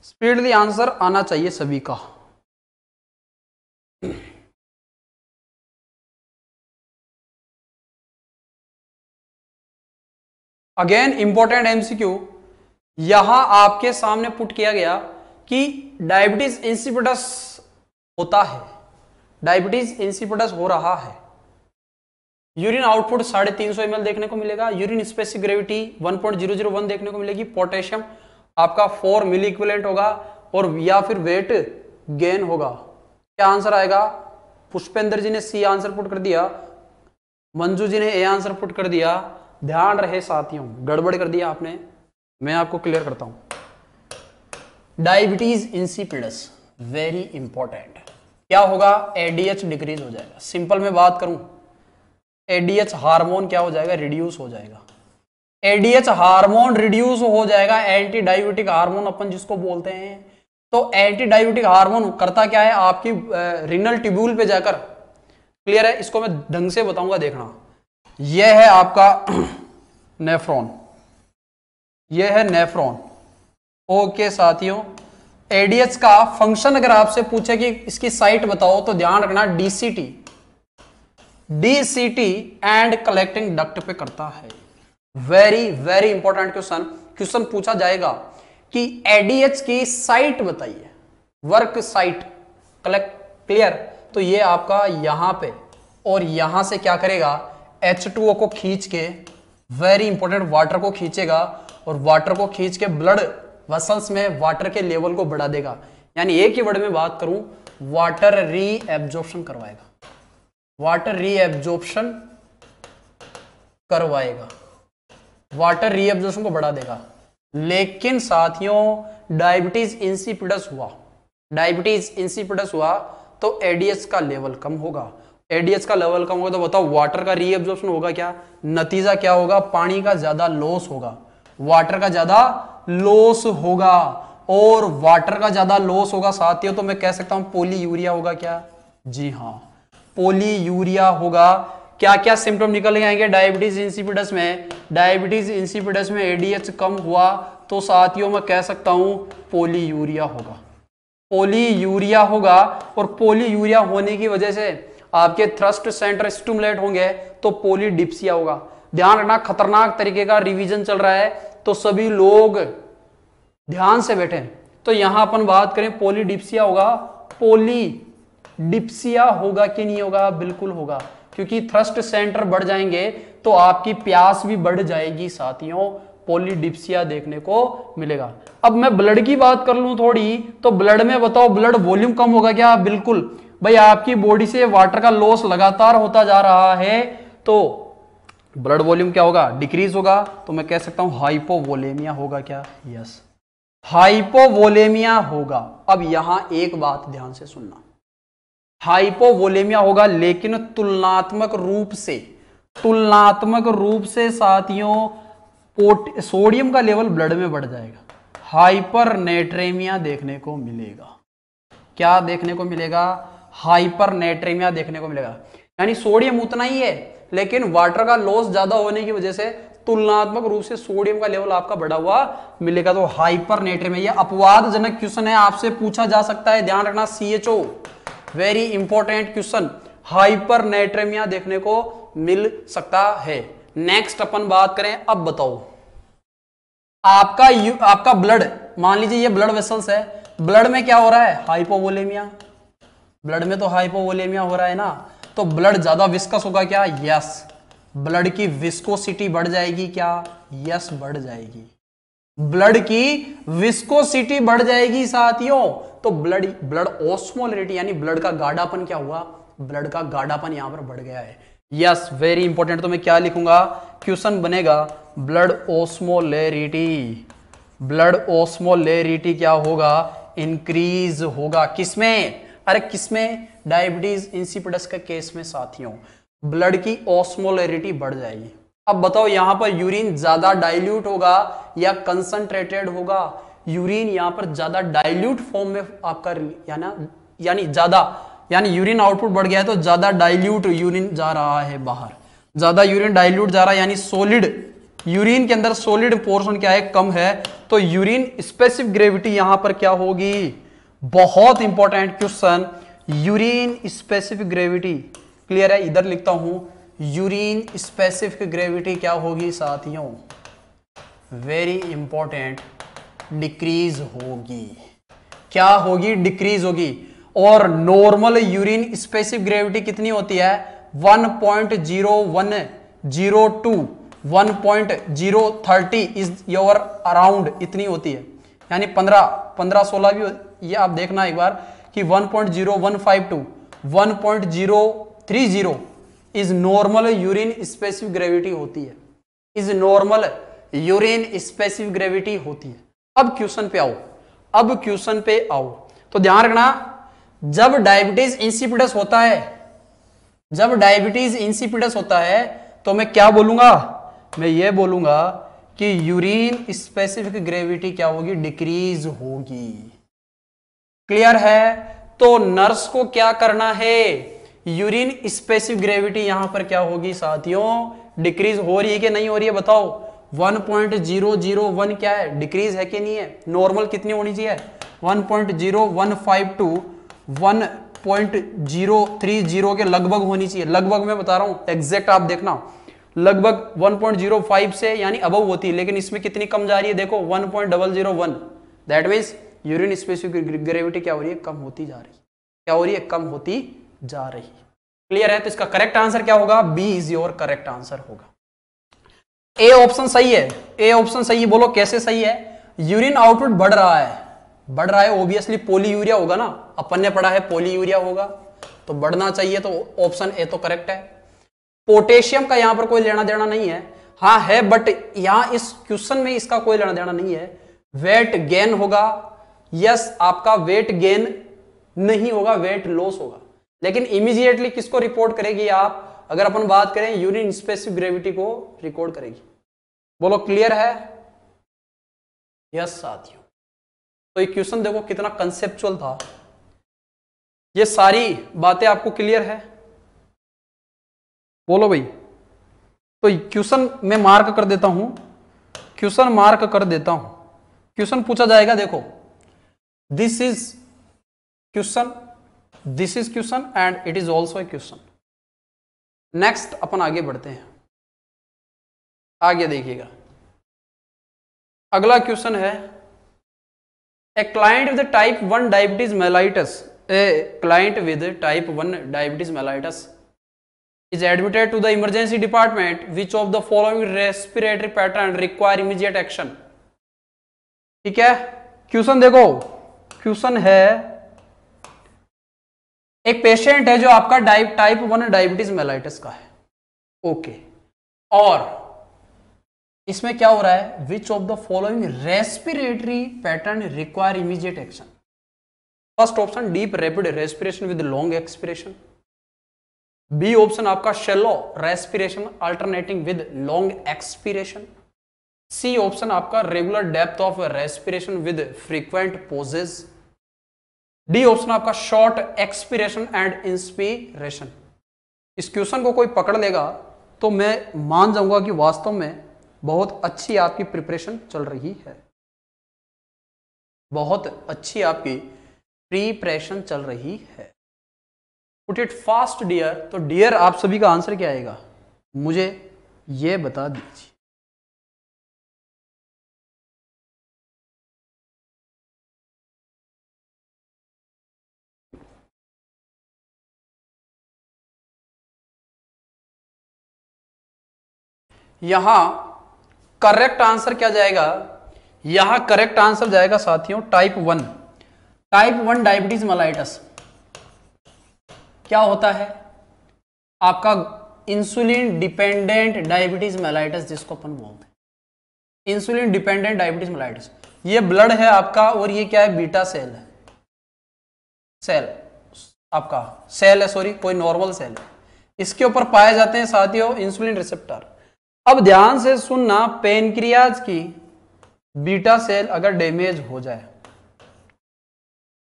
speedily answer आना चाहिए सभी का। Again important MCQ, यहां आपके सामने पुट किया गया कि डायबिटीज इंसिपिडस होता है, डायबिटीज इंसिपिडस हो रहा है। यूरिन आउटपुट 350 ml देखने को मिलेगा, यूरिन स्पेसिफिक ग्रेविटी 1.001 देखने को मिलेगी, पोटेशियम आपका 4 मिली इक्विवेलेंट होगा, और या फिर वेट गेन होगा। क्या आंसर आएगा? पुष्पेंद्र जी ने सी आंसर पुट कर दिया, मंजू जी ने ए आंसर पुट कर दिया, ध्यान रहे साथियों, गड़बड़ कर दिया आपने, मैं आपको क्लियर करता हूं। डायबिटीज इंसिपिडस वेरी इंपॉर्टेंट, क्या होगा, एडीएच डिक्रीज हो जाएगा। सिंपल में बात करूं, एडीएच हार्मोन क्या हो जाएगा, रिड्यूस हो जाएगा। एडीएच हार्मोन रिड्यूस हो जाएगा, एंटी डायबिटिक हार्मोन अपन जिसको बोलते हैं। तो एंटी डायबिटिक हार्मोन करता क्या है, आपकी रिनल ट्यूब्यूल पे जाकर, क्लियर है, इसको मैं ढंग से बताऊंगा, देखना। यह है आपका नेफ्रॉन, यह है नेफ्रॉन। ओके साथियों, एडीएच का फंक्शन अगर आपसे पूछे कि इसकी साइट बताओ तो ध्यान रखना DCT, DCT and collecting duct पे करता है। Very very important question, question पूछा जाएगा कि एडीएच की साइट बताइए, वर्क साइट, कलेक्ट, क्लियर। तो ये आपका यहां पे और यहां से क्या करेगा, H2O को खींच के, वेरी इंपॉर्टेंट, वाटर को खींचेगा और वाटर को खींच के ब्लड वेसल्स में वाटर के लेवल को बढ़ा देगा। यानी एक ही वर्ड में बात करूं, वाटर रीएब्जॉर्प्शन करवाएगा, वाटर रीएब्जॉर्प्शन करवाएगा, वाटर रीएब्जॉर्प्शन को बढ़ा देगा। लेकिन साथियों डायबिटीज इंसिपिडस हुआ, डायबिटीज इंसिपिडस हुआ तो एडीएच का लेवल कम होगा। एडीएच का लेवल कम होगा तो बताओ वाटर का रीएब्जॉर्प्शन होगा क्या, नतीजा क्या होगा, पानी का ज्यादा लॉस होगा, वाटर का ज्यादा लॉस होगा। और वाटर का ज्यादा लॉस होगा साथियों तो मैं कह सकता हूं पॉलीयूरिया होगा क्या, जी हां, पॉलीयूरिया होगा। क्या क्या सिम्टम निकल के आएंगे डायबिटीज इंसिपिडस में, डायबिटीज इंसिपिडस में एडीएच कम हुआ तो साथियों मैं कह सकता हूं पॉलीयूरिया होगा, पॉलीयूरिया होगा। और पॉलीयूरिया होने की वजह से आपके थ्रस्ट सेंटर स्टिमुलेट होंगे तो पॉलीडिप्सिया होगा। ध्यान रखना, खतरनाक तरीके का रिवीजन चल रहा है तो सभी लोग ध्यान से बैठे। तो यहां अपन बात करें पॉलीडिप्सिया होगा, पॉलीडिप्सिया होगा कि नहीं होगा, बिल्कुल होगा, क्योंकि थ्रस्ट सेंटर बढ़ जाएंगे तो आपकी प्यास भी बढ़ जाएगी साथियों, पॉलीडिप्सिया देखने को मिलेगा। अब मैं ब्लड की बात कर लूं थोड़ी, तो ब्लड में बताओ ब्लड वॉल्यूम कम होगा क्या, बिल्कुल भाई, आपकी बॉडी से वाटर का लॉस लगातार होता जा रहा है तो ब्लड वॉल्यूम क्या होगा, डिक्रीज होगा। तो मैं कह सकता हूं हाइपोवोलेमिया होगा क्या, यस, हाइपोवोलेमिया होगा। अब यहां एक बात ध्यान से सुनना, हाइपोवोलेमिया होगा लेकिन तुलनात्मक रूप से साथियों सोडियम का लेवल ब्लड में बढ़ जाएगा, हाइपरनेट्रेमिया देखने को मिलेगा। क्या देखने को मिलेगा, हाइपरनेट्रेमिया देखने को मिलेगा। यानी सोडियम उतना ही है लेकिन वाटर का लॉस ज्यादा होने की वजह से तुलनात्मक रूप से सोडियम का लेवल आपका बढ़ा हुआ मिलेगा, तो हाइपरनेट्रेमिया। ये अपवादजनक क्वेश्चन है, आपसे पूछा जा सकता है, ध्यान रखना, CHO, very important question, hypernatremia देखने को मिल सकता है। नेक्स्ट अपन बात करें, अब बताओ आपका ब्लड, मान लीजिए ये ब्लड वेसल्स है, ब्लड में क्या हो रहा है, हाइपोवोलेमिया, ब्लड में तो हाइपोवोलेमिया हो रहा है ना, तो ब्लड ज्यादा विस्कस होगा क्या, यस, ब्लड की विस्कोसिटी बढ़ जाएगी क्या, यस, बढ़ जाएगी, ब्लड की विस्कोसिटी बढ़ जाएगी साथियों। तो ब्लड ऑस्मोलरिटी यानी ब्लड का गाढ़ापन क्या हुआ, ब्लड का गाढ़ापन यहां पर बढ़ गया है, यस, वेरी इंपॉर्टेंट। तो मैं क्या लिखूंगा, क्वेश्चन बनेगा ब्लड ऑस्मोलरिटी, ब्लड ऑस्मोलरिटी क्या होगा, इंक्रीज होगा, किसमें, अरे किसमें, डायबिटीज इंसिपिडस के केस में साथियों ब्लड की ऑस्मोलरिटी बढ़ जाएगी। अब बताओ यहां पर यूरिन ज्यादा डाइल्यूट होगा या कंसंट्रेटेड होगा, यूरिन यहां पर ज्यादा डाइल्यूट फॉर्म में आपका यानी ज्यादा, यानी यूरिन आउटपुट बढ़ गया है तो ज्यादा डाइल्यूट यूरिन जा रहा है बाहर, ज्यादा यूरिन डाइल्यूट जा रहा है, यानी सॉलिड यूरिन के अंदर सॉलिड पोर्शन क्या है, कम है, तो यूरिन स्पेसिफिक ग्रेविटी यहां पर क्या होगी, बहुत important question, urine specific gravity, clear है, इधर लिखता हूं, यूरिन स्पेसिफिक ग्रेविटी क्या होगी साथियों, वेरी इंपॉर्टेंट, डिक्रीज होगी, क्या होगी, डिक्रीज होगी। और नॉर्मल यूरिन स्पेसिफिक ग्रेविटी कितनी होती है, 1.0102 1.030 इज योर अराउंड, इतनी होती है, यानी 15-16 भी, ये आप देखना एक बार कि 1.0152 1.030 is normal urine specific gravity होती है, is normal urine specific gravity होती है। अब क्वेश्चन पे आओ, तो ध्यान रखना, जब डायबिटीज इंसिपिडस होता है तो मैं क्या बोलूंगा, मैं ये बोलूंगा कि यूरिन स्पेसिफिक ग्रेविटी क्या होगी, डिक्रीज होगी। क्लियर है? तो नर्स को क्या करना है, यूरिन स्पेसिफिक ग्रेविटी यहां पर क्या होगी साथियों, डिक्रीज हो रही है कि नहीं हो रही है, बताओ। 1.001 क्या है, डिक्रीज है कि नहीं है? नॉर्मल कितनी होनी चाहिए, 1.0152 टू 1.030 के लगभग होनी चाहिए। लगभग मैं बता रहा हूं, एग्जैक्ट आप देखना, लगभग 1.05 से यानी अबव होती है, लेकिन इसमें कितनी कम जा रही है, देखो 1.001। That means urine specific gravity क्या हो रही है, कम होती जा रही है। क्या हो रही है, कम होती जा रही है। क्लियर है? तो इसका करेक्ट आंसर क्या होगा, B is your correct answer होगा। ए ऑप्शन सही है, ए ऑप्शन सही है। बोलो कैसे सही है, यूरिन आउटपुट बढ़ रहा है ओबियसली पॉलीयूरिया होगा ना, अपन ने पढ़ा है पॉलीयूरिया होगा, तो बढ़ना चाहिए, तो ऑप्शन ए तो करेक्ट है। पोटेशियम का यहां पर कोई लेना देना नहीं है, हाँ है, बट यहां इस क्वेश्चन में इसका कोई लेना देना नहीं है। वेट गेन होगा, यस, आपका वेट गेन नहीं होगा, वेट लॉस होगा, लेकिन इमीडिएटली किसको रिपोर्ट करेगी आप, अगर अपन बात करें यूरिन स्पेसिफिक ग्रेविटी को रिकॉर्ड करेगी। बोलो क्लियर है? यस साथियों, तो ये क्वेश्चन देखो कितना कंसेप्चुअल था, ये सारी बातें आपको क्लियर है? बोलो भाई। तो क्वेश्चन मैं मार्क कर देता हूं, क्वेश्चन पूछा जाएगा, देखो this is question and it is also a question. Next अपन आगे बढ़ते हैं, आगे देखिएगा, अगला क्वेश्चन है, a client with type 1 diabetes mellitus is admitted to the emergency department. Which of the following respiratory pattern require immediate action? ठीक है, क्वेश्चन देखो, क्वेश्चन है, एक पेशेंट है जो आपका टाइप 1 डायबिटीज मेलाइटिस का है, ओके, और इसमें क्या हो रहा है, which of the following respiratory pattern require immediate action? First option deep rapid respiration with long expiration, B option आपका shallow respiration alternating with long expiration, C option आपका regular depth of respiration with frequent pauses, D option आपका short expiration and inspiration. इस question को कोई पकड़ लेगा तो मैं मान जाऊंगा कि वास्तव में बहुत अच्छी आपकी प्रिपरेशन चल रही है, बहुत अच्छी आपकी प्रिपरेशन चल रही है। पुट इट फास्ट डियर, तो डियर आप सभी का आंसर क्या आएगा, मुझे यह बता दीजिए। यहां करेक्ट आंसर क्या जाएगा, यहां करेक्ट आंसर जाएगा साथियों टाइप 1 डायबिटीज मेलाइटस। क्या होता है आपका इंसुलिन डिपेंडेंट डायबिटीज मेलाइटस, जिसको अपन बोलते हैं इंसुलिन डिपेंडेंट डायबिटीज मेलाइटस। ये ब्लड है आपका, और ये क्या है, बीटा सेल है, आपका सेल है, सॉरी, कोई नॉर्मल सेल है, इसके ऊपर पाए जाते हैं साथियों इंसुलिन रिसेप्टर। अब ध्यान से सुनना, पेनक्रियाज की बीटा सेल अगर डैमेज हो जाए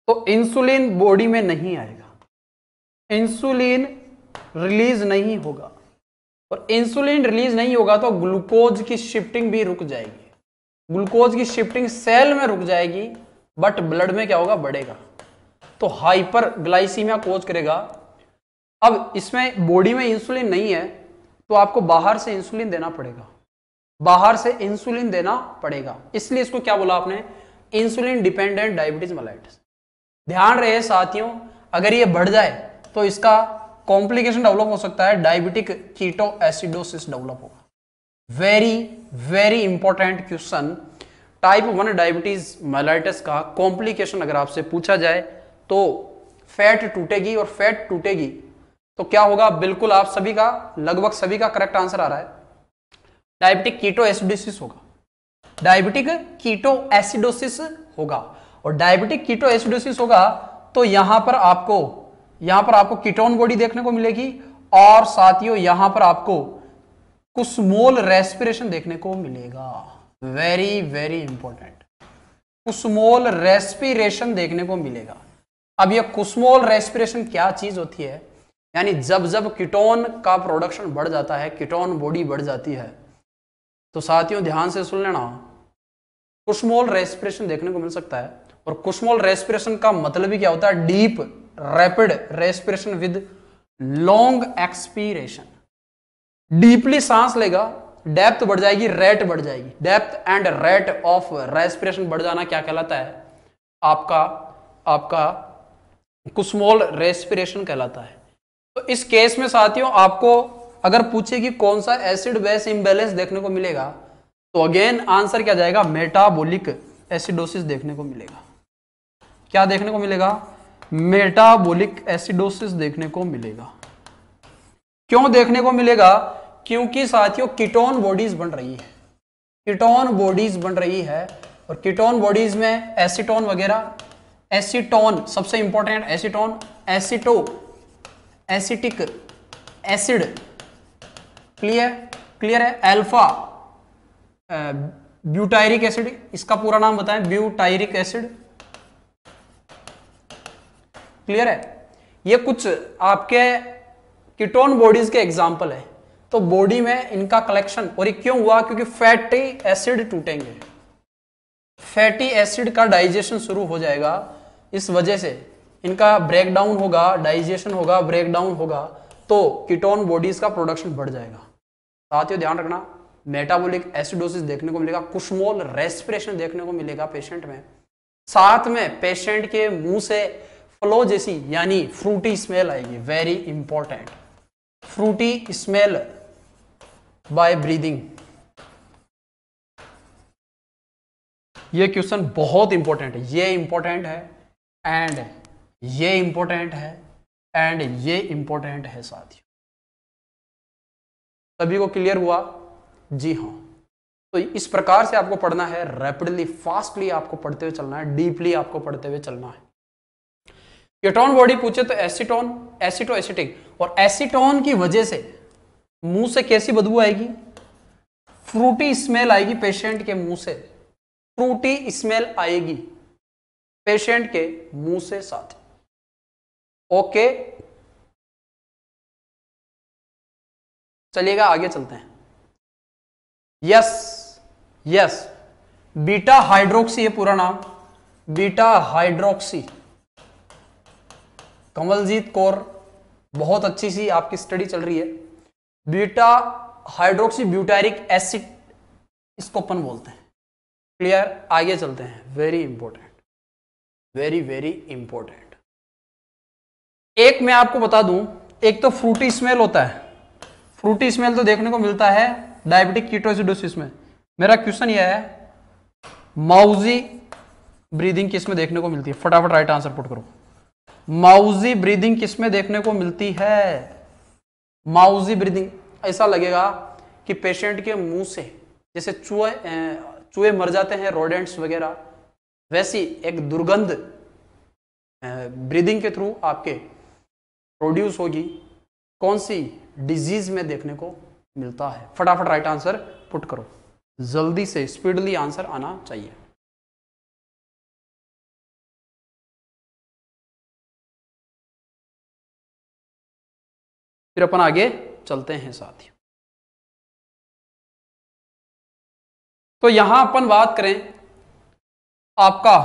तो इंसुलिन बॉडी में नहीं आएगा, इंसुलिन रिलीज नहीं होगा, और इंसुलिन रिलीज नहीं होगा तो ग्लूकोज की शिफ्टिंग भी रुक जाएगी, ग्लूकोज की शिफ्टिंग सेल में रुक जाएगी, बट ब्लड में क्या होगा, बढ़ेगा, तो हाइपर ग्लाइसीमिया कोज करेगा। अब इसमें बॉडी में इंसुलिन नहीं है तो आपको बाहर से इंसुलिन देना पड़ेगा, बाहर से इंसुलिन देना पड़ेगा, इसलिए इसको क्या बोला आपने, इंसुलिन डिपेंडेंट डायबिटीज मेलाइटिस। ध्यान रहे साथियों, अगर ये बढ़ जाए तो इसका कॉम्प्लिकेशन डेवलप हो सकता है, डायबिटिक कीटो एसिडोसिस डेवलप होगा। Very very important question, type 1 diabetes mellitus का कॉम्प्लिकेशन अगर आपसे पूछा जाए तो फैट टूटेगी, और फैट टूटेगी तो क्या होगा, बिल्कुल आप सभी का, लगभग सभी का करेक्ट आंसर आ रहा है, डायबिटिक कीटो एसिडोसिस होगा, डायबिटिक कीटो एसिडोसिस होगा। और डायबिटिक कीटो एसिडोसिस होगा तो यहां पर आपको कीटोन बॉडी देखने को मिलेगी और साथियों यहां पर आपको कुस्मोल रेस्पिरेशन देखने को मिलेगा। वेरी वेरी इंपॉर्टेंट, कुस्मोल रेस्पिरेशन देखने को मिलेगा। अब यह कुस्मोल रेस्पिरेशन क्या चीज होती है, यानी जब जब कीटोन का प्रोडक्शन बढ़ जाता है, कीटोन बॉडी बढ़ जाती है, तो साथियों ध्यान से सुन लेना, कुस्मोल रेस्पिरेशन देखने को मिल सकता है। और कुस्मोल रेस्पिरेशन का मतलब ही क्या होता है, deep rapid respiration with long expiration. Deeply सांस लेगा, डेप्थ बढ़ जाएगी, रेट बढ़ जाएगी, depth and rate of respiration बढ़ जाना क्या कहलाता है, आपका कुस्मोल रेस्पिरेशन कहलाता है। तो इस केस में साथियों आपको अगर पूछे कि कौन सा एसिड बेस इम्बैलेंस देखने को मिलेगा, तो अगेन आंसर क्या जाएगा, मेटाबॉलिक एसिडोसिस देखने को मिलेगा। क्या देखने को मिलेगा, मेटाबॉलिक एसिडोसिस देखने को मिलेगा। क्यों देखने को मिलेगा, क्योंकि साथियों कीटोन बॉडीज बन रही है, कीटोन बॉडीज बन रही है। और कीटोन बॉडीज में एसीटोन वगैरह, एसीटोन सबसे important, acetone, acetic acid, clear है, अल्फा ब्यूटायरिक एसिड, इसका पूरा नाम बताएं, ब्यूटायरिक एसिड, क्लियर है। ये कुछ आपके कीटोन बॉडीज के एग्जाम्पल है। तो बॉडी में इनका कलेक्शन, और ये क्यों हुआ, क्योंकि फैटी एसिड टूटेंगे, फैटी एसिड का डाइजेशन शुरू हो जाएगा, इस वजह से इनका ब्रेकडाउन होगा, डाइजेशन होगा, ब्रेकडाउन होगा, तो कीटोन बॉडीज का प्रोडक्शन बढ़ जाएगा। साथियों ध्यान रखना, मेटाबॉलिक एसिडोसिस देखने को मिलेगा, कुस्मोल रेस्पिरेशन देखने को मिलेगा पेशेंट में, साथ में पेशेंट के मुंह से फ्लो जैसी यानी फ्रूटी स्मेल आएगी। Very important, fruity smell by breathing. ये क्वेश्चन बहुत इंपॉर्टेंट है, ये इंपॉर्टेंट है एंड ये इंपॉर्टेंट है एंड ये इंपॉर्टेंट है साथियों। सभी को क्लियर हुआ? जी हाँ। तो इस प्रकार से आपको पढ़ना है, रैपिडली फास्टली आपको पढ़ते हुए चलना है, डीपली आपको पढ़ते हुए चलना है। कीटोन बॉडी पूछे तो एसीटोन, एसिटो एसिटिक, और एसीटोन की वजह से मुंह से कैसी बदबू आएगी, फ्रूटी स्मेल आएगी पेशेंट के मुंह से, फ्रूटी स्मेल आएगी पेशेंट के मुंह से साथ। ओके, चलिएगा आगे चलते हैं। यस, बीटा हाइड्रोक्सी है पूरा नाम, बीटा हाइड्रोक्सी। कमलजीत कौर, बहुत अच्छी सी आपकी स्टडी चल रही है। बीटा हाइड्रोक्सी ब्यूटारिक एसिड, इसको अपन बोलते हैं। क्लियर, आगे चलते हैं। Very important, very very important. एक मैं आपको बता दूं, एक तो फ्रूटी स्मेल होता है, फ्रूटी स्मेल तो देखने को मिलता है डायबिटिक कीटोएसिडोसिस में। मेरा क्वेश्चन यह है, माउजी ब्रीदिंग किस में देखने को मिलती है? फटाफट राइट आंसर पुट करो। माउजी ब्रीदिंग किस में देखने को मिलती है? माउजी ब्रीदिंग, ऐसा लगेगा कि पेशेंट के मुंह से जैसे चूहे मर जाते हैं, रोडेंट्स वगैरह, वैसी एक दुर्गंध ब्रीदिंग के थ्रू आपके प्रोड्यूस होगी। कौन सी डिजीज में देखने को मिलता है? फटाफट राइट आंसर पुट करो, जल्दी से, स्पीडली आंसर आना चाहिए। फिर अपन आगे चलते हैं साथियों। तो यहां अपन बात करें आपका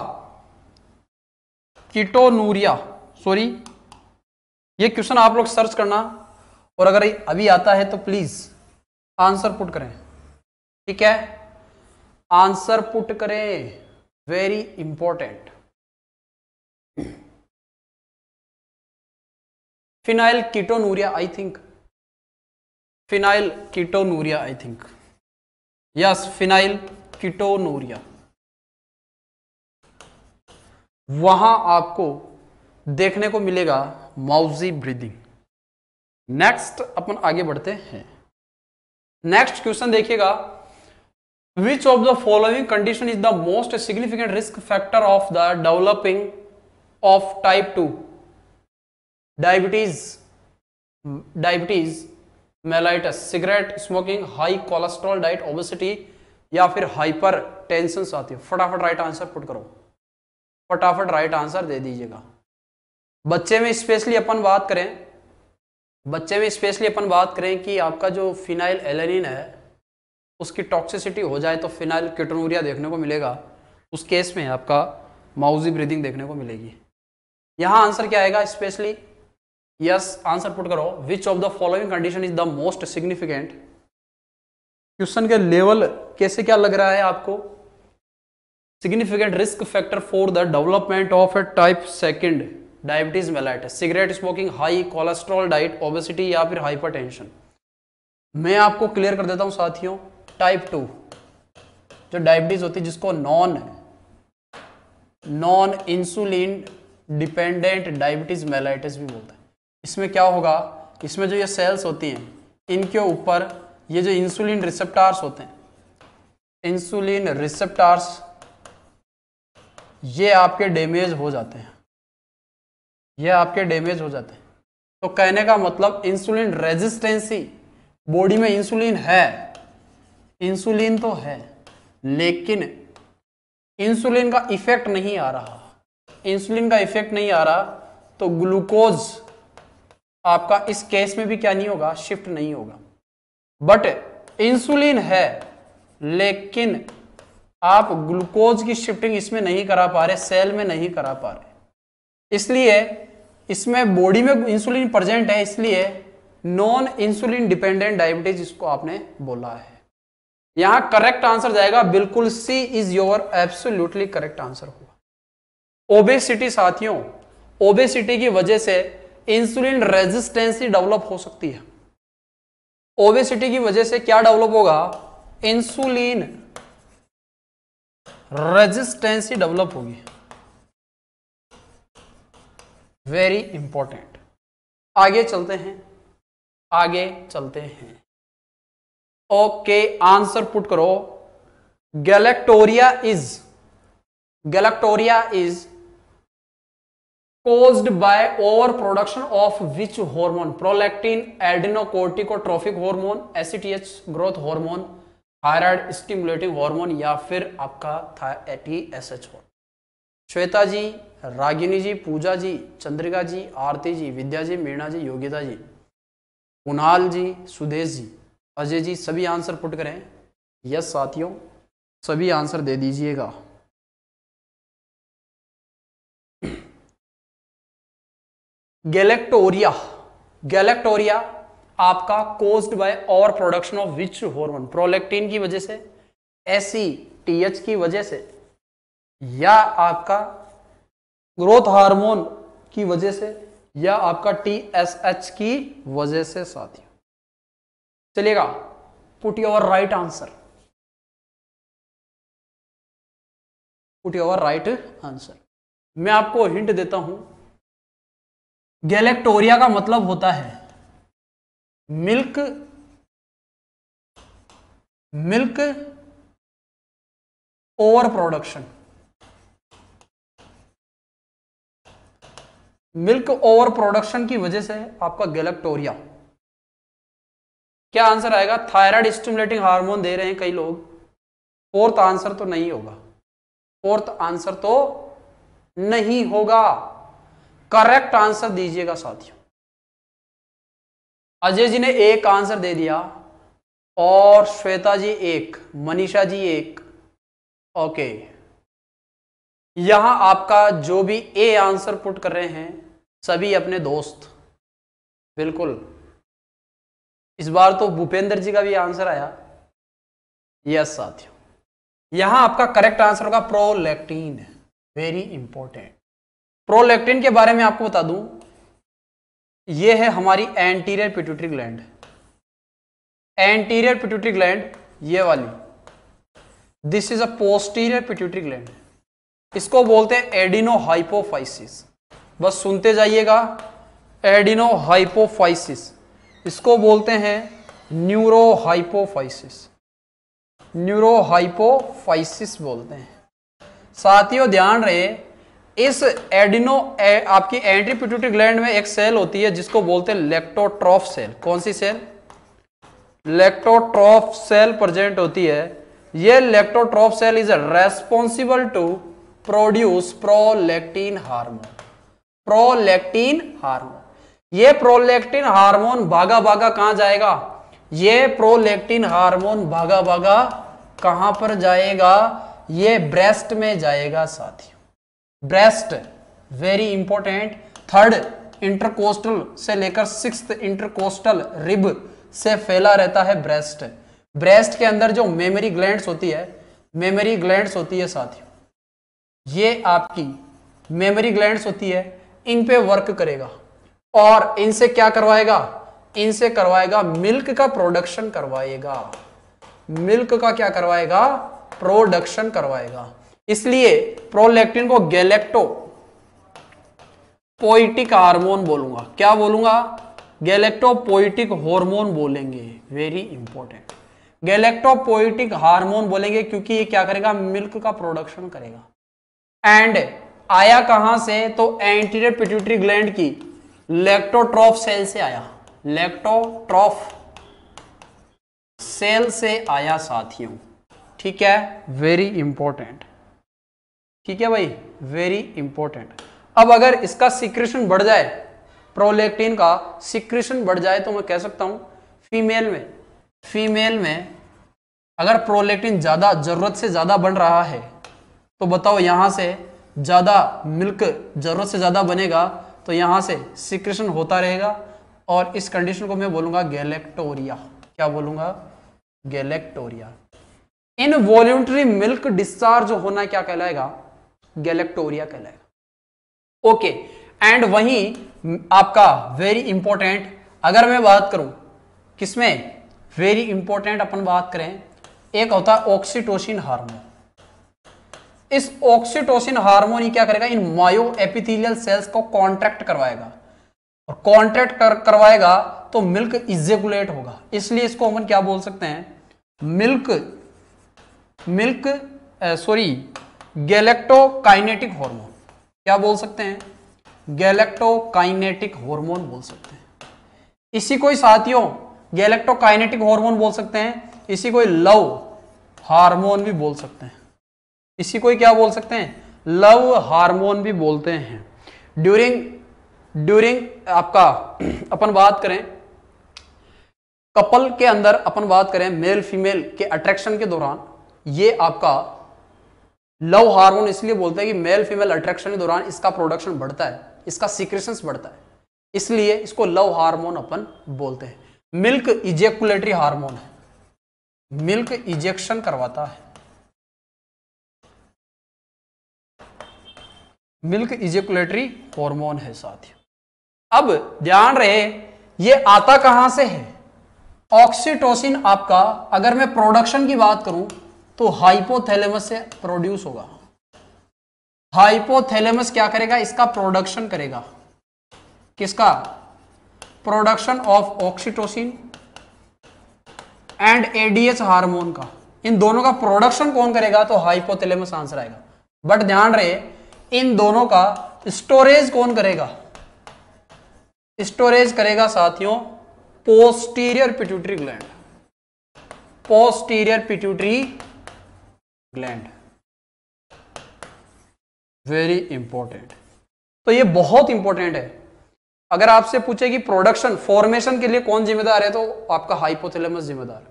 कीटोनूरिया, सॉरी ये क्वेश्चन आप लोग सर्च करना, और अगर अभी आता है तो प्लीज आंसर पुट करें, ठीक है? आंसर पुट करें, very important. Phenyl ketonuria, I think, phenyl ketonuria, I think, yes, phenyl ketonuria. वहां आपको देखने को मिलेगा माउजी ब्रीदिंग। नेक्स्ट अपन आगे बढ़ते हैं। नेक्स्ट क्वेश्चन देखिएगा, विच of the following condition is the most significant risk factor of the developing of type 2 diabetes mellitus, cigarette smoking, high cholesterol diet, obesity या फिर हाइपर टेंशन साथियों? फटाफट राइट आंसर पुट करो, फटाफट राइट आंसर दे दीजिएगा। बच्चे में स्पेशली अपन बात करें कि आपका जो फिनाइल एलेनिन है उसकी टॉक्सिसिटी हो जाए तो फिनाइल कीटोनुरिया देखने को मिलेगा, उस केस में आपका माउजी ब्रीदिंग देखने को मिलेगी। यहां आंसर क्या आएगा स्पेशली? यस, आंसर पुट करो, विच of the following condition is the most significant. Question के लेवल कैसे क्या लग रहा है आपको? Significant risk factor for the development of A type 2 diabetes mellitus, cigarette smoking, high cholesterol diet, obesity या फिर हाइपरटेंशन। मैं आपको क्लियर कर देता हूं साथियों, टाइप 2 जो डायबिटीज होती है जिसको non insulin dependent diabetes mellitus भी बोलते हैं। इसमें क्या होगा, इसमें जो ये सेल्स होती हैं इनके ऊपर ये जो इंसुलिन रिसेप्टार्स होते हैं, इंसुलिन रिसेप्टार्स ये आपके डैमेज हो जाते हैं, तो कहने का मतलब इंसुलिन रेजिस्टेंसी, बॉडी में इंसुलिन तो है लेकिन इंसुलिन का इफेक्ट नहीं आ रहा, तो ग्लूकोज आपका इस केस में भी क्या नहीं होगा, शिफ्ट नहीं होगा। बट इंसुलिन है लेकिन आप ग्लूकोज की शिफ्टिंग इसमें नहीं करा पा रहे, सेल में नहीं करा पा रहे, इसलिए इसमें बॉडी में इंसुलिन प्रेजेंट है, इसलिए नॉन इंसुलिन डिपेंडेंट डायबिटीज इसको आपने बोला है। यहां करेक्ट आंसर जाएगा बिल्कुल C is your absolutely correct answer होगा। ओबेसिटी साथियों, ओबेसिटी की वजह से इंसुलिन रेजिस्टेंसी डेवलप हो सकती है। ओबेसिटी की वजह से क्या डेवलप होगा, इंसुलिन रेजिस्टेंसी डेवलप होगी, वेरी इंपॉर्टेंट। आगे चलते हैं। ओके, आंसर पुट करो, galactorrhoea is caused by overproduction of which hormone? Prolactin, adrenocorticotrophic hormone, ACTH growth hormone, thyroid stimulating hormone या फिर आपका TSH हार्मोन? श्वेता जी, रागिनी जी, पूजा जी, चंद्रिका जी, आरती जी, विद्या जी, मीणा जी, योगिता जी, कुणाल जी, सुदेश जी, अजय जी, सभी आंसर पुट करें। यस साथियों, सभी आंसर दे दीजिएगा। गैलेक्टोरिया आपका caused by over production of which hormone? Prolactin की वजह से, एसीटीएच की वजह से या आपका ग्रोथ हार्मोन की वजह से या आपका TSH की वजह से साथियों? चलिएगा, पुट योर राइट आंसर, मैं आपको हिंट देता हूं, गैलेक्टोरिया का मतलब होता है milk over production. Milk over production की वजह से आपका गैलेक्टोरिया। क्या आंसर आएगा? थायराइड स्टिमुलेटिंग हार्मोन दे रहे हैं कई लोग, फोर्थ आंसर तो नहीं होगा, करेक्ट आंसर दीजिएगा साथियों। अजय जी ने एक आंसर दे दिया और श्वेता जी एक, मनीषा जी एक। ओके, यहां आपका जो भी ए आंसर पुट कर रहे हैं सभी अपने दोस्त, बिल्कुल। इस बार तो भूपेंद्र जी का भी आंसर आया। यस साथियों, यहां आपका करेक्ट आंसर होगा प्रोलैक्टिन, वेरी इंपॉर्टेंट। प्रोलैक्टिन के बारे में आपको बता दूं, यह है हमारी anterior pituitary gland. Anterior pituitary gland ये वाली, this is a posterior pituitary gland. इसको बोलते हैं एडिनोहाइपोफाइसिस, बस सुनते जाइएगा, एडिनोहाइपोफाइसिस। इसको बोलते हैं न्यूरोहाइपोफाइसिस, न्यूरोहाइपोफाइसिस बोलते हैं। साथियों ध्यान रहे, इस आपकी एंटी पिट्यूटरी ग्लैंड में एक सेल होती है जिसको बोलते हैं लेक्टोट्रॉफ सेल। कौन सी सेल? लेक्टोट्रॉफ सेल प्रेजेंट होती है। ये lactotroph cell is responsible to produce prolactin hormone. Prolactin hormone, ये प्रोलैक्टिन हार्मोन भागा भागा कहां जाएगा? ये प्रोलैक्टिन हार्मोन भागा भागा कहां पर जाएगा? ये ब्रेस्ट में जाएगा साथियों। Breast very important, third intercostal से लेकर सिक्स्थ इंटरकोस्टल रिब से फैला रहता है ब्रेस्ट। ब्रेस्ट के अंदर जो मेमोरी ग्लैंड्स होती है, मेमोरी ग्लैंड्स होती है साथियों, ये आपकी मेमोरी ग्लैंड्स होती है, इन पे वर्क करेगा और इनसे क्या करवाएगा? इनसे करवाएगा मिल्क का प्रोडक्शन करवाएगा। मिल्क का क्या करवाएगा? प्रोडक्शन करवाएगा। इसलिए प्रोलैक्टिन को गैलेक्टो पोइटिक हार्मोन बोलूंगा। क्या बोलूंगा? गैलेक्टोपोइटिक हार्मोन बोलेंगे। वेरी इंपॉर्टेंट, गैलेक्टोपोइटिक हार्मोन बोलेंगे क्योंकि ये क्या करेगा? मिल्क का प्रोडक्शन करेगा। एंड आया कहां से? तो एंटीरियर पिट्यूटरी ग्लैंड की लेक्टोट्रॉफ सेल से आया। लेक्टोट्रॉफ सेल से आया साथियों। ठीक है, वेरी इंपॉर्टेंट। ठीक है भाई, वेरी इंपॉर्टेंट। अब अगर इसका सिक्रेशन बढ़ जाए, प्रोलैक्टिन का सिक्रेशन बढ़ जाए, तो मैं कह सकता हूं फीमेल में अगर प्रोलैक्टिन ज्यादा, जरूरत से ज्यादा बन रहा है, तो बताओ यहां से ज्यादा मिल्क जरूरत से ज्यादा बनेगा तो यहां से सिक्रेशन होता रहेगा और इस कंडीशन को मैं बोलूंगा गैलेक्टोरिया। क्या बोलूंगा? गैलेक्टोरिया। इनवॉल्यूंटरी मिल्क डिस्चार्ज होना क्या कहलाएगा? गैलेक्टोरिया कहलाएगा। ओके, एंड वहीं आपका वेरी इंपॉर्टेंट, अगर मैं बात करूं किसमें? वेरी इंपॉर्टेंट अपन बात करें, एक होता है ऑक्सीटोसिन हार्मोन। इस ऑक्सीटोसिन हार्मोन ही क्या करेगा? इन मायो एपिथेलियल सेल्स को कॉन्ट्रैक्ट करवाएगा और कॉन्ट्रैक्ट करवाएगा तो मिल्क इजेकुलेट होगा। इसलिए इसको अपन क्या बोल सकते हैं? Galactokinetic hormone. क्या बोल सकते हैं? गैलेक्टोकाइनेटिक हार्मोन बोल सकते हैं। इसी को साथियों गैलेक्टोकाइनेटिक हार्मोन बोल सकते हैं, इसी को लव हार्मोन भी बोल सकते हैं। इसी को क्या बोल सकते हैं? लव हार्मोन भी बोलते हैं। ड्यूरिंग आपका अपन बात करें कपल के अंदर, अपन बात करें मेल फीमेल के अट्रैक्शन के दौरान, ये आपका लव हार्मोन इसलिए बोलते हैं कि मेल फीमेल अट्रैक्शन के दौरान इसका प्रोडक्शन बढ़ता है, इसका सीक्रेशंस बढ़ता है, इसलिए इसको लव हार्मोन अपन बोलते हैं। मिल्क इजेकुलेटरी हार्मोन है, मिल्क इजेक्शन करवाता है, मिल्क इजेकुलेटरी हार्मोन है साथियों। अब ध्यान रहे ये आता कहां से है? ऑक्सीटोसिन आपका, अगर मैं प्रोडक्शन की बात करूं तो हाइपोथैलेमस से प्रोड्यूस होगा। हाइपोथैलेमस क्या करेगा? इसका प्रोडक्शन करेगा। किसका? Production of oxytocin and ADH hormone का। इन दोनों का प्रोडक्शन कौन करेगा? तो हाइपोथैलेमस आंसर आएगा। बट ध्यान रहे इन दोनों का स्टोरेज कौन करेगा? स्टोरेज करेगा साथियों posterior pituitary gland. Posterior pituitary gland, very important. तो ये बहुत इंपॉर्टेंट है। अगर आपसे पूछे कि प्रोडक्शन फॉर्मेशन के लिए कौन जिम्मेदार है, तो आपका हाइपोथैलेमस जिम्मेदार है।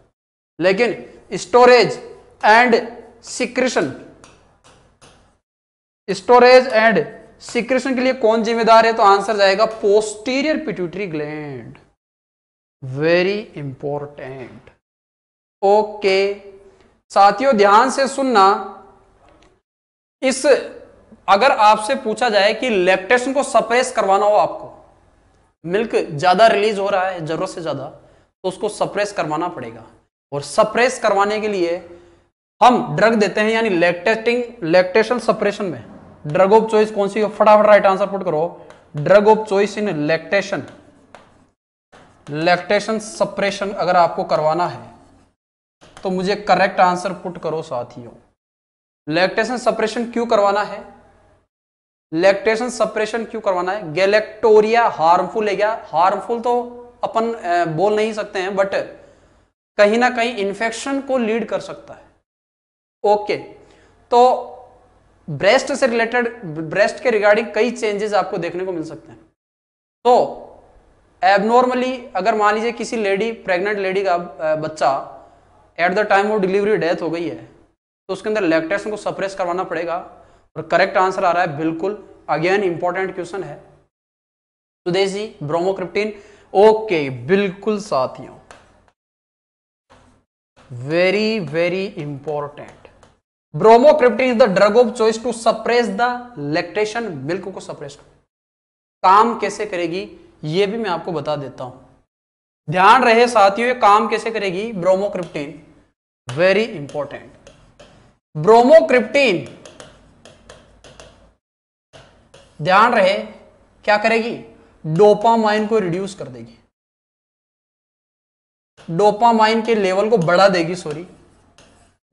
लेकिन storage and secretion, storage and secretion के लिए कौन जिम्मेदार है? तो आंसर जाएगा posterior pituitary gland. Very important. Okay साथियों ध्यान से सुनना, इस अगर आपसे पूछा जाए कि लैक्टेशन को सप्रेस करवाना हो, आपको मिल्क ज्यादा रिलीज हो रहा है जरूरत से ज्यादा, तो उसको सप्रेस करवाना पड़ेगा। और सप्रेस करवाने के लिए हम ड्रग देते हैं, यानी लैक्टेशन सप्रेशन में ड्रग ऑफ चॉइस कौन सी? फटाफट राइट आंसर पुट करो। Drug of choice in lactation, lactation suppression अगर आपको करवाना है तो मुझे करेक्ट आंसर पुट करो साथियों। लैक्टेशन सप्रेशन क्यों करवाना है? लैक्टेशन सप्रेशन क्यों करवाना है? गैलेक्टोरिया हार्मफुल है क्या? हार्मफुल तो अपन बोल नहीं सकते हैं, बट कहीं ना कहीं इंफेक्शन को लीड कर सकता है। ओके, तो ब्रेस्ट से रिलेटेड, ब्रेस्ट के रिगार्डिंग कई चेंजेस आपको देखने को मिल सकते हैं। तो एबनॉर्मली अगर मान लीजिए किसी लेडी, प्रेग्नेंट लेडी का बच्चा at the time of delivery death हो गई है, तो उसके अंदर लैक्टेशन को सप्रेस करवाना पड़ेगा। और करेक्ट आंसर आ रहा है बिल्कुल, अगेन इंपॉर्टेंट क्वेश्चन है, सुदेश जी, ब्रोमोक्रिप्टिन। ओके, बिल्कुल साथियों, very very important. Bromocriptine is the drug of choice to suppress the lactation, milk को सप्रेस कर। काम कैसे करेगी ये भी मैं आपको बता देता हूं। ध्यान रहे साथियों, ये काम कैसे करेगी ब्रोमोक्रिप्टिन, वेरी इंपॉर्टेंट। ब्रोमोक्रिप्टिन ध्यान रहे क्या करेगी, डोपामाइन को रिड्यूस कर देगी, डोपामाइन के लेवल को बढ़ा देगी, सॉरी,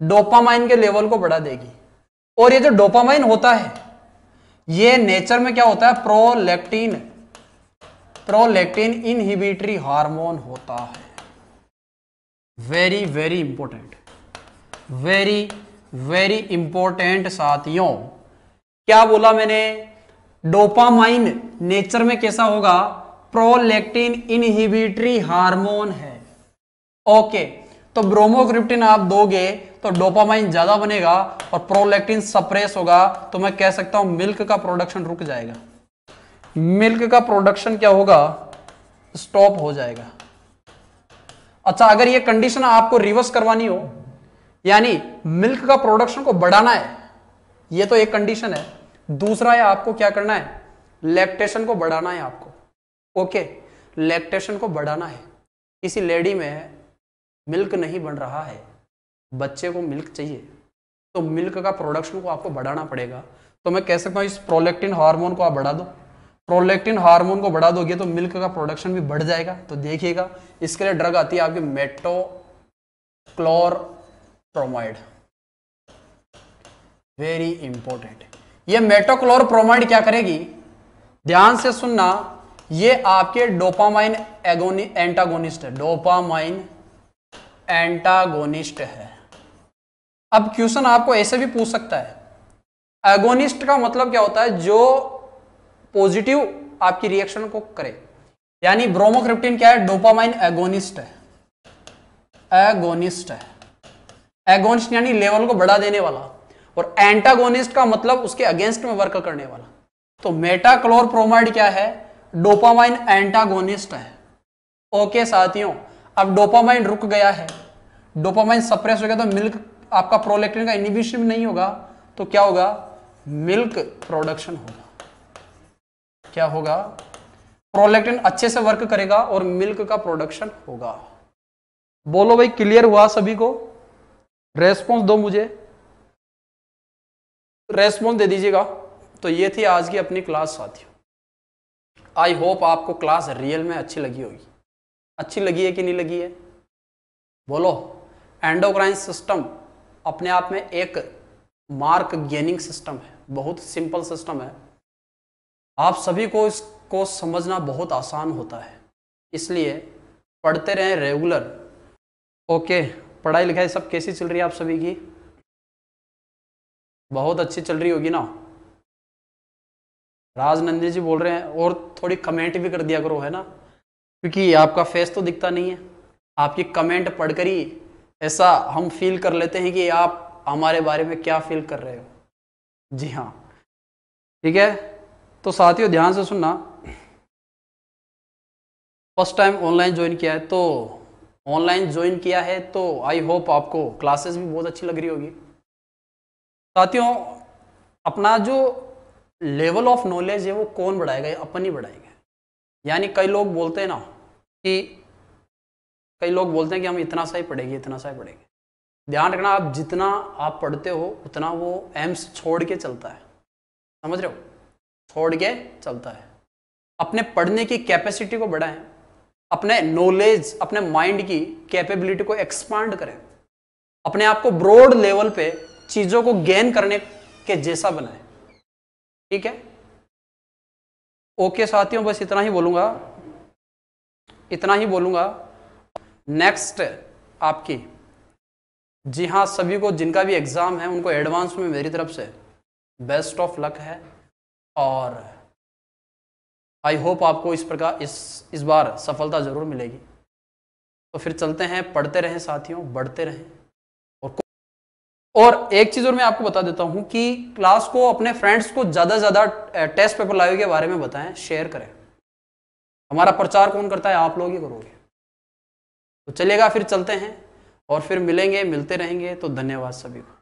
डोपामाइन के लेवल को बढ़ा देगी। और ये जो डोपामाइन होता है ये नेचर में क्या होता है, प्रोलैक्टिन, प्रोलैक्टिन इनहिबिटरी हार्मोन होता है। Very very important, very very important साथियों। क्या बोला मैंने, डोपामाइन नेचर में कैसा होगा, प्रोलैक्टिन इनहिबिटरी हार्मोन है। ओके, तो ब्रोमोक्रिप्टिन आप दोगे तो डोपामाइन ज्यादा बनेगा और प्रोलैक्टिन सप्रेस होगा, तो मैं कह सकता हूं मिल्क का प्रोडक्शन रुक जाएगा, मिल्क का प्रोडक्शन क्या होगा, स्टॉप हो जाएगा। अच्छा, अगर ये कंडीशन आपको रिवर्स करवानी हो, यानी मिल्क का प्रोडक्शन को बढ़ाना है, ये तो एक कंडीशन है। दूसरा है आपको क्या करना है, लैक्टेशन को बढ़ाना है आपको। ओके, लैक्टेशन को बढ़ाना है। किसी लेडी में मिल्क नहीं बन रहा है, बच्चे को मिल्क चाहिए, तो मिल्क का प्रोडक्शन को आपको बढ़ाना पड़ेगा। तो मैं कह सकता हूं इस प्रोलैक्टिन हार्मोन को आप बढ़ा दो, प्रोलैक्टिन हार्मोन को बढ़ा दोगे तो मिल्क का प्रोडक्शन भी बढ़ जाएगा। तो देखिएगा, इसके लिए ड्रग आती है आपकी मेटोक्लोरप्रोमाइड, वेरी इंपॉर्टेंट। ये मेटोक्लोरप्रोमाइड क्या करेगी, ध्यान से सुनना, ये आपके डोपामाइन एंटागोनिस्ट है, डोपामाइन एंटागोनिस्ट है। अब क्वेश्चन आपको ऐसे भी पूछ सकता है, एगोनिस्ट का मतलब क्या होता है, जो पॉजिटिव आपकी रिएक्शन को करे। यानी ब्रोमोक्रिप्टिन क्या है, डोपामाइन एगोनिस्ट है, एगोनिस्ट है। एगोनिस्ट यानी लेवल को बढ़ा देने वाला, और एंटागोनिस्ट का मतलब उसके अगेंस्ट में वर्क करने वाला। तो मेटाक्लोरप्रोमाइड क्या है, डोपामाइन एंटागोनिस्ट है। ओके साथियों, अब डोपामाइन रुक गया है, डोपामाइन सप्रेस हो गया, तो मिल्क आपका प्रोलैक्टिन का इनहिबिशन नहीं होगा, तो क्या होगा, मिल्क प्रोडक्शन होगा। क्या होगा, प्रोलैक्टिन अच्छे से वर्क करेगा और मिल्क का प्रोडक्शन होगा। बोलो भाई, क्लियर हुआ सभी को? रेस्पॉन्स दो, मुझे रेस्पॉन्स दे दीजिएगा। तो ये थी आज की अपनी क्लास साथियों। आई होप आपको क्लास रियल में अच्छी लगी होगी। अच्छी लगी है कि नहीं लगी है, बोलो। एंडोक्राइन सिस्टम अपने आप में एक मार्क गेनिंग सिस्टम है, बहुत सिंपल सिस्टम है। आप सभी को इसको समझना बहुत आसान होता है, इसलिए पढ़ते रहें रेगुलर। ओके, पढ़ाई लिखाई सब कैसी चल रही है आप सभी की? बहुत अच्छी चल रही होगी ना? राजनंदी जी बोल रहे हैं, और थोड़ी कमेंट भी कर दिया करो, है ना, क्योंकि आपका फेस तो दिखता नहीं है। आपकी कमेंट पढ़कर ही ऐसा हम फील कर लेते हैं कि आप हमारे बारे में क्या फील कर रहे हो। जी हाँ, ठीक है। तो साथियों ध्यान से सुनना, फर्स्ट टाइम ऑनलाइन ज्वाइन किया है तो ऑनलाइन ज्वाइन किया है तो आई होप आपको क्लासेस भी बहुत अच्छी लग रही होगी। साथियों, अपना जो लेवल ऑफ नॉलेज है वो कौन बढ़ाएगा, ये अपन ही बढ़ाएंगे। यानी कई लोग बोलते हैं ना कि हम इतना सा ही पढ़ेंगे, इतना सा ही पढ़ेंगे। ध्यान रखना, आप जितना आप पढ़ते हो उतना वो एम्स छोड़ के चलता है, समझ रहे हो, छोड़ के चलता है। अपने पढ़ने की कैपेसिटी को बढ़ाएं, अपने नॉलेज, अपने माइंड की कैपेबिलिटी को एक्सपांड करें, अपने आप को ब्रॉड लेवल पे चीजों को गेन करने के जैसा बनाएं। ठीक है, ओके साथियों, बस इतना ही बोलूंगा, इतना ही बोलूंगा। नेक्स्ट आपकी, जी हाँ, सभी को जिनका भी एग्जाम है उनको एडवांस में मेरी तरफ से बेस्ट ऑफ लक है, और आई होप आपको इस प्रकार इस बार सफलता जरूर मिलेगी। तो फिर चलते हैं, पढ़ते रहें साथियों, बढ़ते रहें। और एक चीज और मैं आपको बता देता हूं कि क्लास को अपने फ्रेंड्स को ज्यादा से ज्यादा टेस्ट पेपर लाइव के बारे में बताएं, शेयर करें। हमारा प्रचार कौन करता है? आप लोग ही करोगे। तो चलिएगा, फिर चलते हैं और फिर मिलेंगे, मिलते रहेंगे। तो धन्यवाद सभी को।